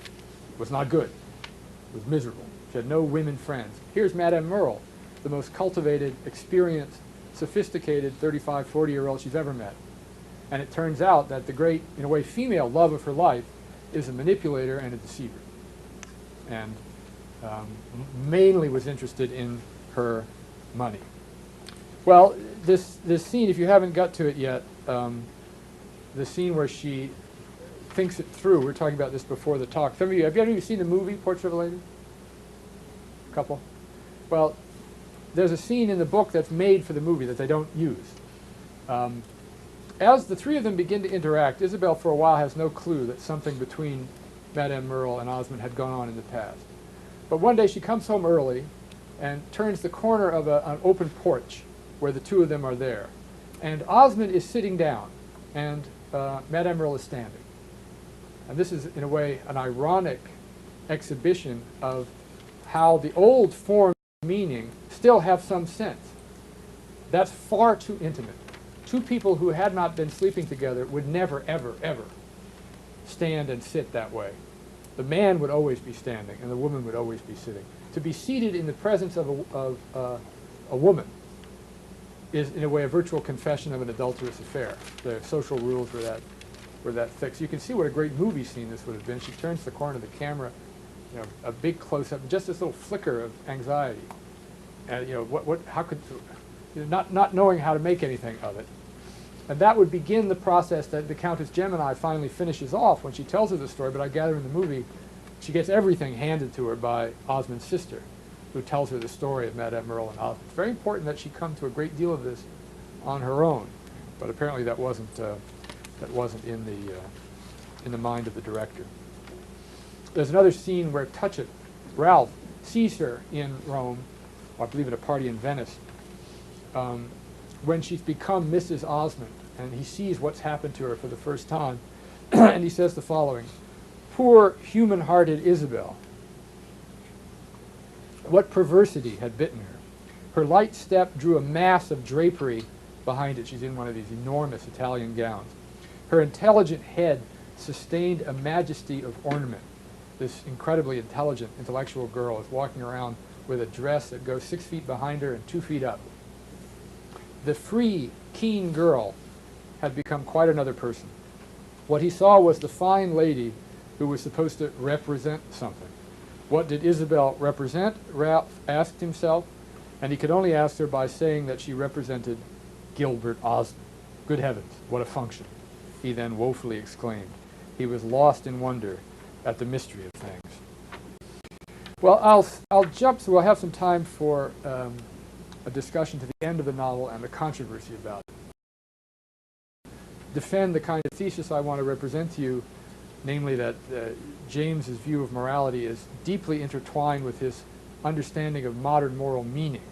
was not good. It was miserable. She had no women friends. Here's Madame Merle, the most cultivated, experienced, sophisticated 35, 40-year-old she's ever met. And it turns out that the great, in a way, female love of her life is a manipulator and a deceiver. And mainly was interested in her money. Well, this scene, if you haven't got to it yet, the scene where she thinks it through, we were talking about this before the talk. Some of you, have you seen the movie, Portrait of a Lady? A couple? Well, there's a scene in the book that's made for the movie that they don't use. As the three of them begin to interact, Isabel for a while has no clue that something between Madame Merle and Osmond had gone on in the past. But one day she comes home early and turns the corner of an open porch where the two of them are there. And Osmond is sitting down and Madame Merle is standing. And this is, in a way, an ironic exhibition of how the old forms of meaning still have some sense. That's far too intimate. Two people who had not been sleeping together would never, ever, ever stand and sit that way. The man would always be standing and the woman would always be sitting. To be seated in the presence of a woman is, in a way, a virtual confession of an adulterous affair. The social rules were that thick. So you can see what a great movie scene this would have been. She turns the corner of the camera, you know, a big close-up, just this little flicker of anxiety. And, you know, how could, you know, not knowing how to make anything of it. And that would begin the process that the Countess Gemini finally finishes off when she tells her the story, but I gather in the movie she gets everything handed to her by Osmond's sister, who tells her the story of Madame Merle and Osmond. It's very important that she come to a great deal of this on her own, but apparently that wasn't in the mind of the director. There's another scene where Touchett, Ralph, sees her in Rome, or I believe at a party in Venice, when she's become Mrs. Osmond, and he sees what's happened to her for the first time, and he says the following: "Poor human-hearted Isabel, what perversity had bitten her. Her light step drew a mass of drapery behind it." She's in one of these enormous Italian gowns. "Her intelligent head sustained a majesty of ornament." This incredibly intelligent, intellectual girl is walking around with a dress that goes 6 feet behind her and 2 feet up. The free, keen girl had become quite another person. What he saw was the fine lady who was supposed to represent something. What did Isabel represent? Ralph asked himself, and he could only ask her by saying that she represented Gilbert Osmond. Good heavens, what a function, he then woefully exclaimed. He was lost in wonder at the mystery of things. Well, I'll jump, so we'll have some time for a discussion to the end of the novel and the controversy about it. Defend the kind of thesis I want to represent to you, namely that James's view of morality is deeply intertwined with his understanding of modern moral meaning,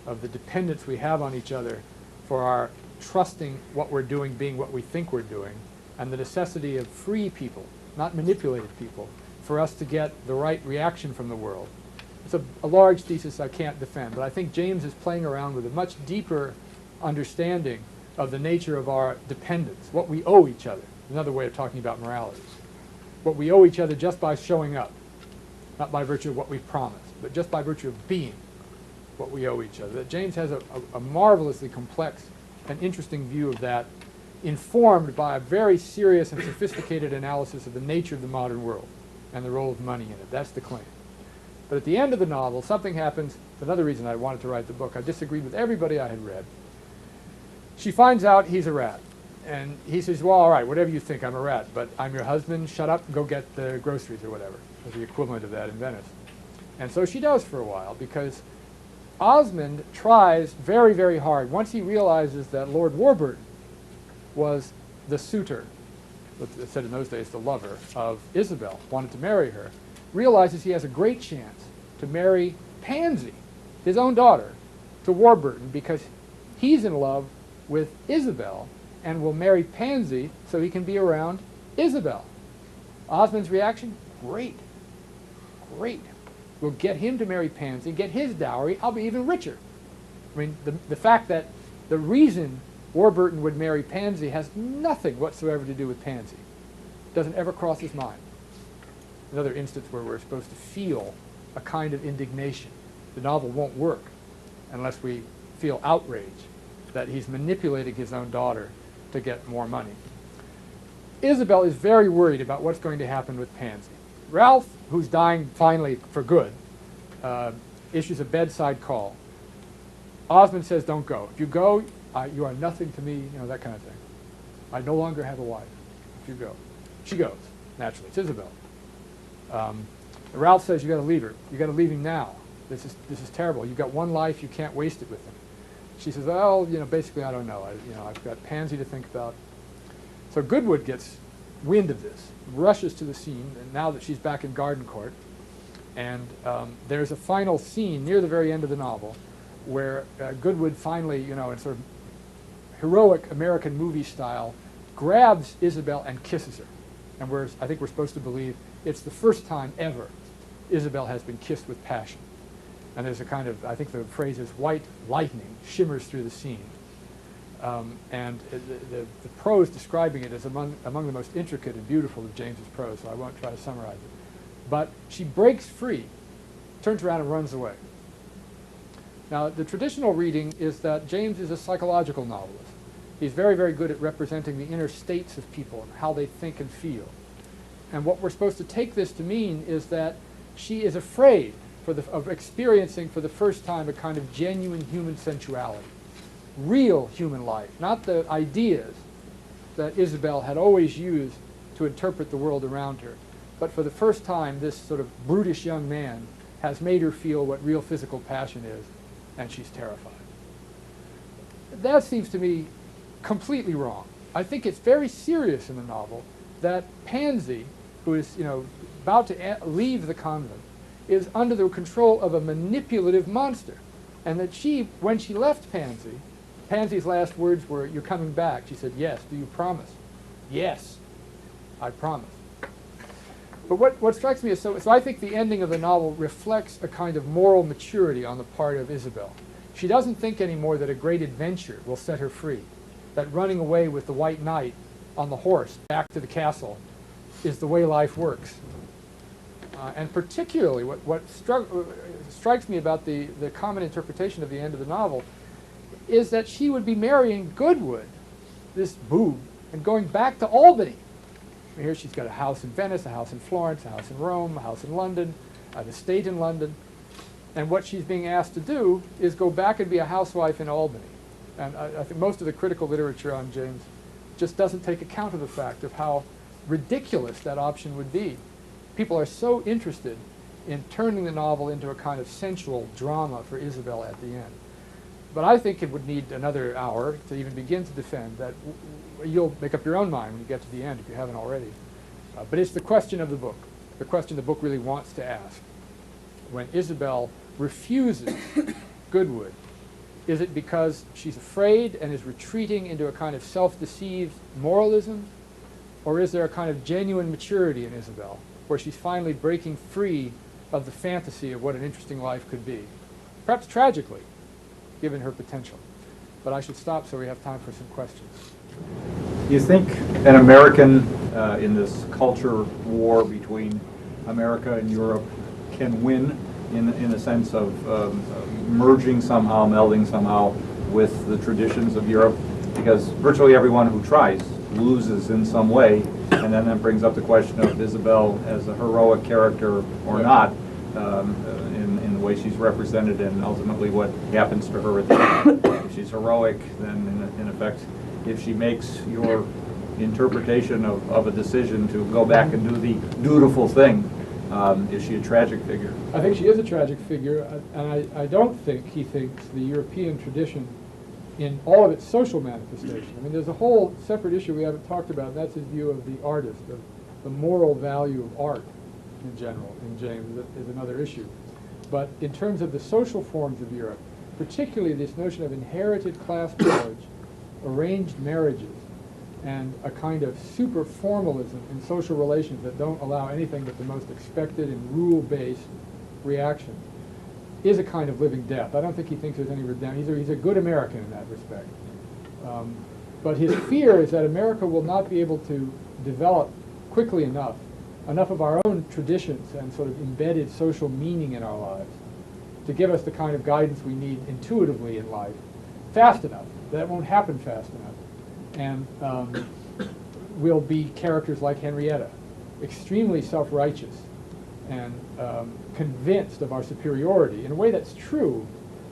of the dependence we have on each other for our trusting what we're doing being what we think we're doing, and the necessity of free people, not manipulated people, for us to get the right reaction from the world. It's a large thesis I can't defend, but I think James is playing around with a much deeper understanding of the nature of our dependence, what we owe each other. Another way of talking about morality. What we owe each other just by showing up, not by virtue of what we promised, but just by virtue of being what we owe each other. That James has a marvelously complex and interesting view of that, informed by a very serious and sophisticated analysis of the nature of the modern world and the role of money in it. That's the claim. But at the end of the novel, something happens. It's another reason I wanted to write the book. I disagreed with everybody I had read. She finds out he's a rat. And he says, well, all right, whatever you think, I'm a rat, but I'm your husband, shut up and go get the groceries or whatever, or the equivalent of that in Venice. And so she does for a while, because Osmond tries very, very hard. Once he realizes that Lord Warburton was the suitor, they said in those days the lover, of Isabel, wanted to marry her, realizes he has a great chance to marry Pansy, his own daughter, to Warburton, because he's in love with Isabel, and will marry Pansy so he can be around Isabel. Osmond's reaction, great, great. We'll get him to marry Pansy, get his dowry, I'll be even richer. I mean, the fact that the reason Warburton would marry Pansy has nothing whatsoever to do with Pansy. Doesn't ever cross his mind. Another instance where we're supposed to feel a kind of indignation. The novel won't work unless we feel outrage that he's manipulating his own daughter to get more money. Isabel is very worried about what's going to happen with Pansy. Ralph, who's dying finally for good, issues a bedside call. Osmond says, don't go. If you go, you are nothing to me, you know, that kind of thing. I no longer have a wife if you go. She goes, naturally. It's Isabel. Ralph says, you got to leave her. You got to leave him now. This is terrible. You've got one life. You can't waste it with him. She says, well, you know, basically, I don't know. I've got Pansy to think about. So Goodwood gets wind of this, rushes to the scene, and now that she's back in Garden Court, and there's a final scene near the very end of the novel where Goodwood finally, you know, in sort of heroic American movie style, grabs Isabel and kisses her. And I think we're supposed to believe it's the first time ever Isabel has been kissed with passion. And there's a kind of, I think the phrase is white lightning shimmers through the scene. And the prose describing it is among the most intricate and beautiful of James's prose, so I won't try to summarize it. But she breaks free, turns around and runs away. Now, the traditional reading is that James is a psychological novelist. He's very, very good at representing the inner states of people and how they think and feel. And what we're supposed to take this to mean is that she is afraid of experiencing for the first time a kind of genuine human sensuality, real human life, not the ideas that Isabel had always used to interpret the world around her. But for the first time, this sort of brutish young man has made her feel what real physical passion is, and she's terrified. That seems to me completely wrong. I think it's very serious in the novel that Pansy, who is, you know, about to leave the convent, is under the control of a manipulative monster. And that she, when she left Pansy, Pansy's last words were, "You're coming back." She said, "Yes. Do you promise?" "Yes, I promise." But what strikes me is, so I think the ending of the novel reflects a kind of moral maturity on the part of Isabel. She doesn't think anymore that a great adventure will set her free, that running away with the White Knight on the horse back to the castle is the way life works. And particularly what strikes me about the common interpretation of the end of the novel is that she would be marrying Goodwood, this boob, and going back to Albany. And here she's got a house in Venice, a house in Florence, a house in Rome, a house in London, an estate in London. And what she's being asked to do is go back and be a housewife in Albany. And I think most of the critical literature on James just doesn't take account of the fact of how ridiculous that option would be. People are so interested in turning the novel into a kind of sensual drama for Isabel at the end. But I think it would need another hour to even begin to defend that. You'll make up your own mind when you get to the end if you haven't already. But it's the question of the book, the question the book really wants to ask. When Isabel refuses Goodwood, is it because she's afraid and is retreating into a kind of self-deceived moralism? Or is there a kind of genuine maturity in Isabel, where she's finally breaking free of the fantasy of what an interesting life could be? Perhaps tragically, given her potential. But I should stop so we have time for some questions. Do you think an American in this culture war between America and Europe can win in a sense of merging somehow, melding somehow with the traditions of Europe? Because virtually everyone who tries loses in some way, and then that brings up the question of Isabel as a heroic character or not, in the way she's represented, and ultimately what happens to her at the end. If she's heroic, then in effect, if she makes your interpretation of a decision to go back and do the dutiful thing, is she a tragic figure? I think she is a tragic figure, and I don't think he thinks the European tradition in all of its social manifestation. I mean, there's a whole separate issue we haven't talked about, and that's his view of the artist, of the moral value of art in general, in James, is another issue. But in terms of the social forms of Europe, particularly this notion of inherited class privilege, arranged marriages, and a kind of super formalism in social relations that don't allow anything but the most expected and rule-based reaction is a kind of living death. I don't think he thinks there's any redemption. He's a good American in that respect. But his fear is that America will not be able to develop quickly enough of our own traditions and sort of embedded social meaning in our lives to give us the kind of guidance we need intuitively in life fast enough. That won't happen fast enough. And we'll be characters like Henrietta, extremely self-righteous and convinced of our superiority in a way that's true,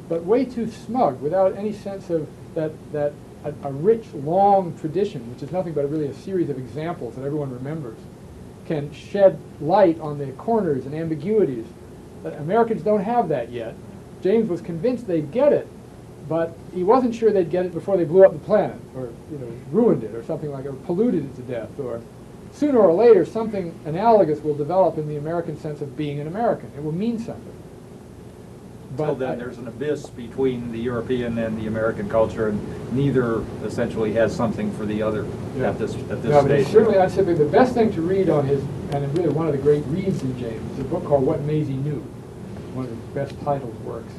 but way too smug, without any sense of that a rich, long tradition, which is nothing but really a series of examples that everyone remembers, can shed light on the corners and ambiguities. Americans don't have that yet. James was convinced they'd get it, but he wasn't sure they'd get it before they blew up the planet, or ruined it, or something like, or polluted it to death, or sooner or later something analogous will develop in the American sense of being an American. It will mean something. Until then, there's an abyss between the European and the American culture, and neither essentially has something for the other at this But stage. certainly, I'd say the best thing to read on his, and really one of the great reads in James, is a book called What Maisie Knew, one of his best titled works,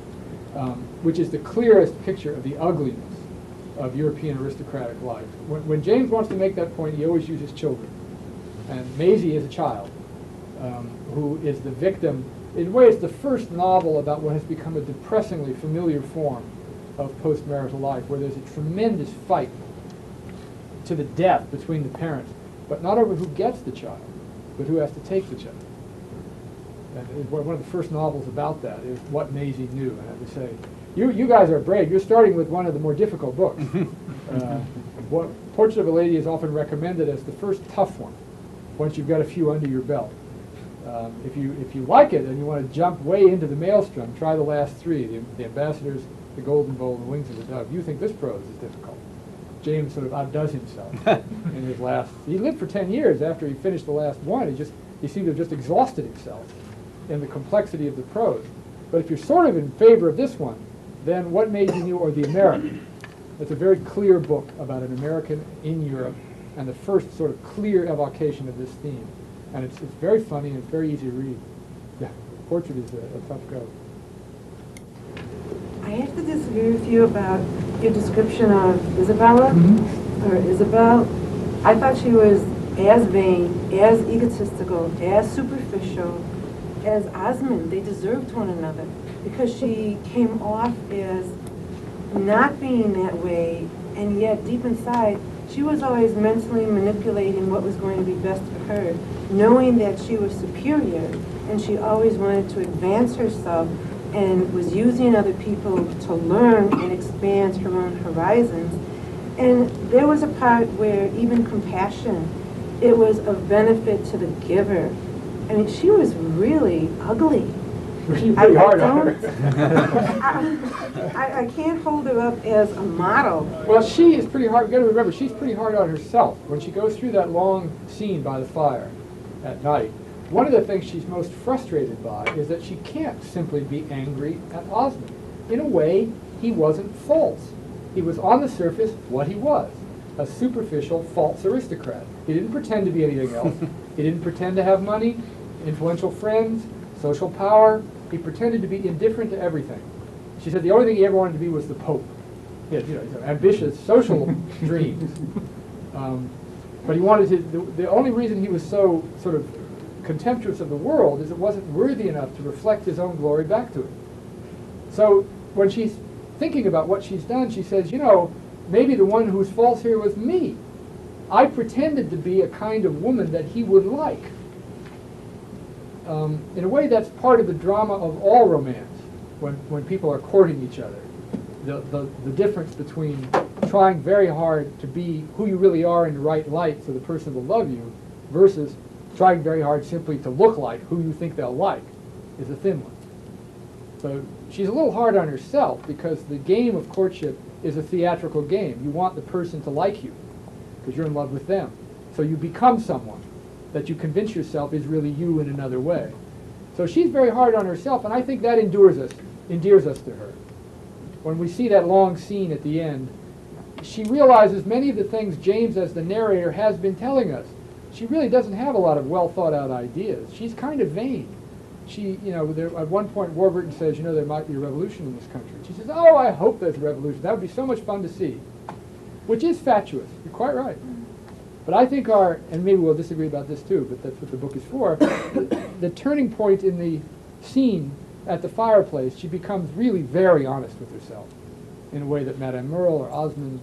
which is the clearest picture of the ugliness of European aristocratic life. When James wants to make that point, he always uses children. And Maisie is a child who is the victim. In a way, it's the first novel about what has become a depressingly familiar form of postmarital life, where there's a tremendous fight to the death between the parents, but not over who gets the child, but who has to take the child. And one of the first novels about that is What Maisie Knew. And I would say, you guys are brave. You're starting with one of the more difficult books. Portrait of a Lady is often recommended as the first tough one, once you've got a few under your belt. If you like it and you want to jump way into the maelstrom, try the last three, the Ambassadors, the Golden Bowl, and the Wings of the Dove. You think this prose is difficult. James sort of outdoes himself in his last. He lived for 10 years after he finished the last one. He seemed to have just exhausted himself in the complexity of the prose. But if you're sort of in favor of this one, then What Maisie Knew, or The American. It's a very clear book about an American in Europe, and the first sort of clear evocation of this theme. And it's very funny and it's very easy to read. Yeah, Portrait is a tough go. I have to disagree with you about your description of Isabella, or Isabel. I thought she was as vain, as egotistical, as superficial as Osmond. They deserved one another because she came off as not being that way, and yet deep inside, she was always mentally manipulating what was going to be best for her, knowing that she was superior, and she always wanted to advance herself and was using other people to learn and expand her own horizons. And there was a part where even compassion, it was of benefit to the giver. I mean, she was really ugly. Pretty hard on her. I can't hold her up as a model. Well, she is pretty hard. You've got to remember, she's pretty hard on herself. When she goes through that long scene by the fire at night, one of the things she's most frustrated by is that she can't simply be angry at Osmond. In a way, he wasn't false. He was on the surface what he was, a superficial, false aristocrat. He didn't pretend to be anything else. He didn't pretend to have money, influential friends, social power. He pretended to be indifferent to everything. She said the only thing he ever wanted to be was the Pope. He had, ambitious social dreams. But he wanted to, the only reason he was so sort of contemptuous of the world is it wasn't worthy enough to reflect his own glory back to it. So when she's thinking about what she's done, she says, maybe the one who's false here was me. I pretended to be a kind of woman that he would like. In a way, that's part of the drama of all romance, when people are courting each other. The difference between trying very hard to be who you really are in the right light so the person will love you, versus trying very hard simply to look like who you think they'll like, is a thin one. So she's a little hard on herself because the game of courtship is a theatrical game. You want the person to like you because you're in love with them. So you become someone that you convince yourself is really you in another way. So she's very hard on herself, and I think that endears us to her. When we see that long scene at the end, she realizes many of the things James, as the narrator, has been telling us. She really doesn't have a lot of well thought out ideas. She's kind of vain. She, at one point Warburton says, there might be a revolution in this country. She says, oh, I hope there's a revolution. That would be so much fun to see. Which is fatuous. You're quite right. But I think and maybe we'll disagree about this too, but that's what the book is for, the turning point in the scene at the fireplace, she becomes really very honest with herself in a way that Madame Merle or Osmond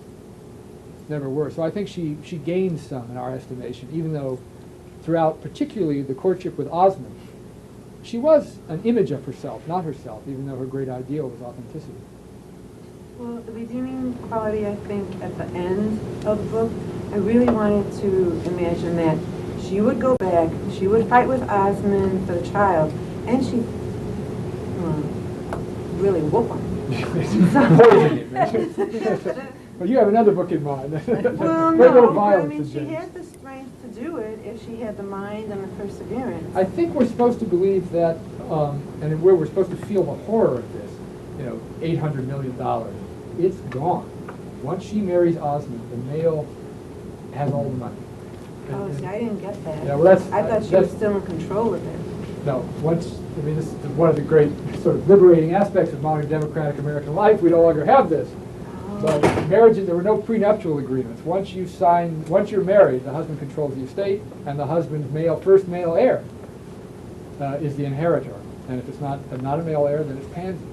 never were. So I think she gains some in our estimation, even though throughout particularly the courtship with Osmond, she was an image of herself, not herself, even though her great ideal was authenticity. Well, the redeeming quality, I think, at the end of the book, I really wanted to imagine that she would go back, she would fight with Osmond for the child, and she really whoop him. Well, you have another book in mind. Well, no, but I mean, she had the strength to do it if she had the mind and the perseverance. I think we're supposed to believe that, and where we're supposed to feel the horror of this, $800 million, it's gone. Once she marries Osmond, the male has all the money. Oh, see, I didn't get that. Yeah, well, I thought she was still in control of it. No, this is one of the great sort of liberating aspects of modern democratic American life. We no longer have this. But marriages, there were no prenuptial agreements. Once you're married, the husband controls the estate, and the husband's first male heir is the inheritor. And if it's not a male heir, then it's Pansy.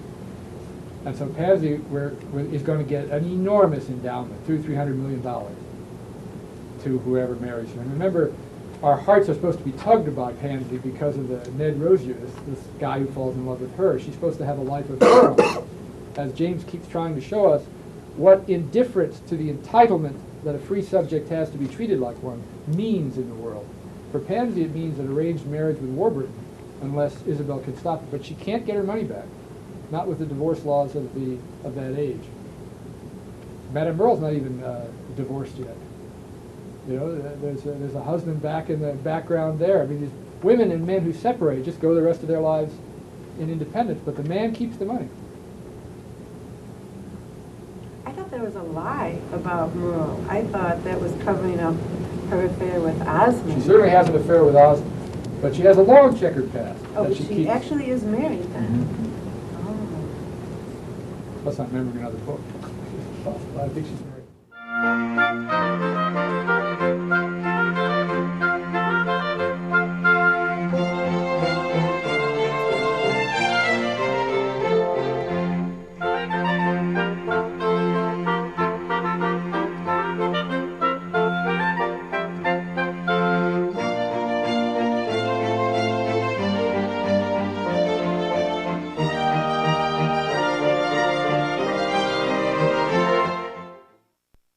And so Pansy is going to get an enormous endowment, $200–300 million, to whoever marries her. And remember, our hearts are supposed to be tugged by Pansy because of the Ned Rozier, this guy who falls in love with her. She's supposed to have a life of her own. As James keeps trying to show us, what indifference to the entitlement that a free subject has to be treated like one means in the world. For Pansy, it means an arranged marriage with Warburton, unless Isabel can stop it. But she can't get her money back, not with the divorce laws of that age. Madame Merle's not even divorced yet. There's a husband back in the background there. I mean, these women and men who separate just go the rest of their lives in independence, but the man keeps the money. I thought there was a lie about Merle. I thought that was covering up her affair with Osmond. She certainly has an affair with Osmond, but she has a long checkered past. Oh, that but she she keeps. Actually is married then. Let's not remember another book. I think she's married.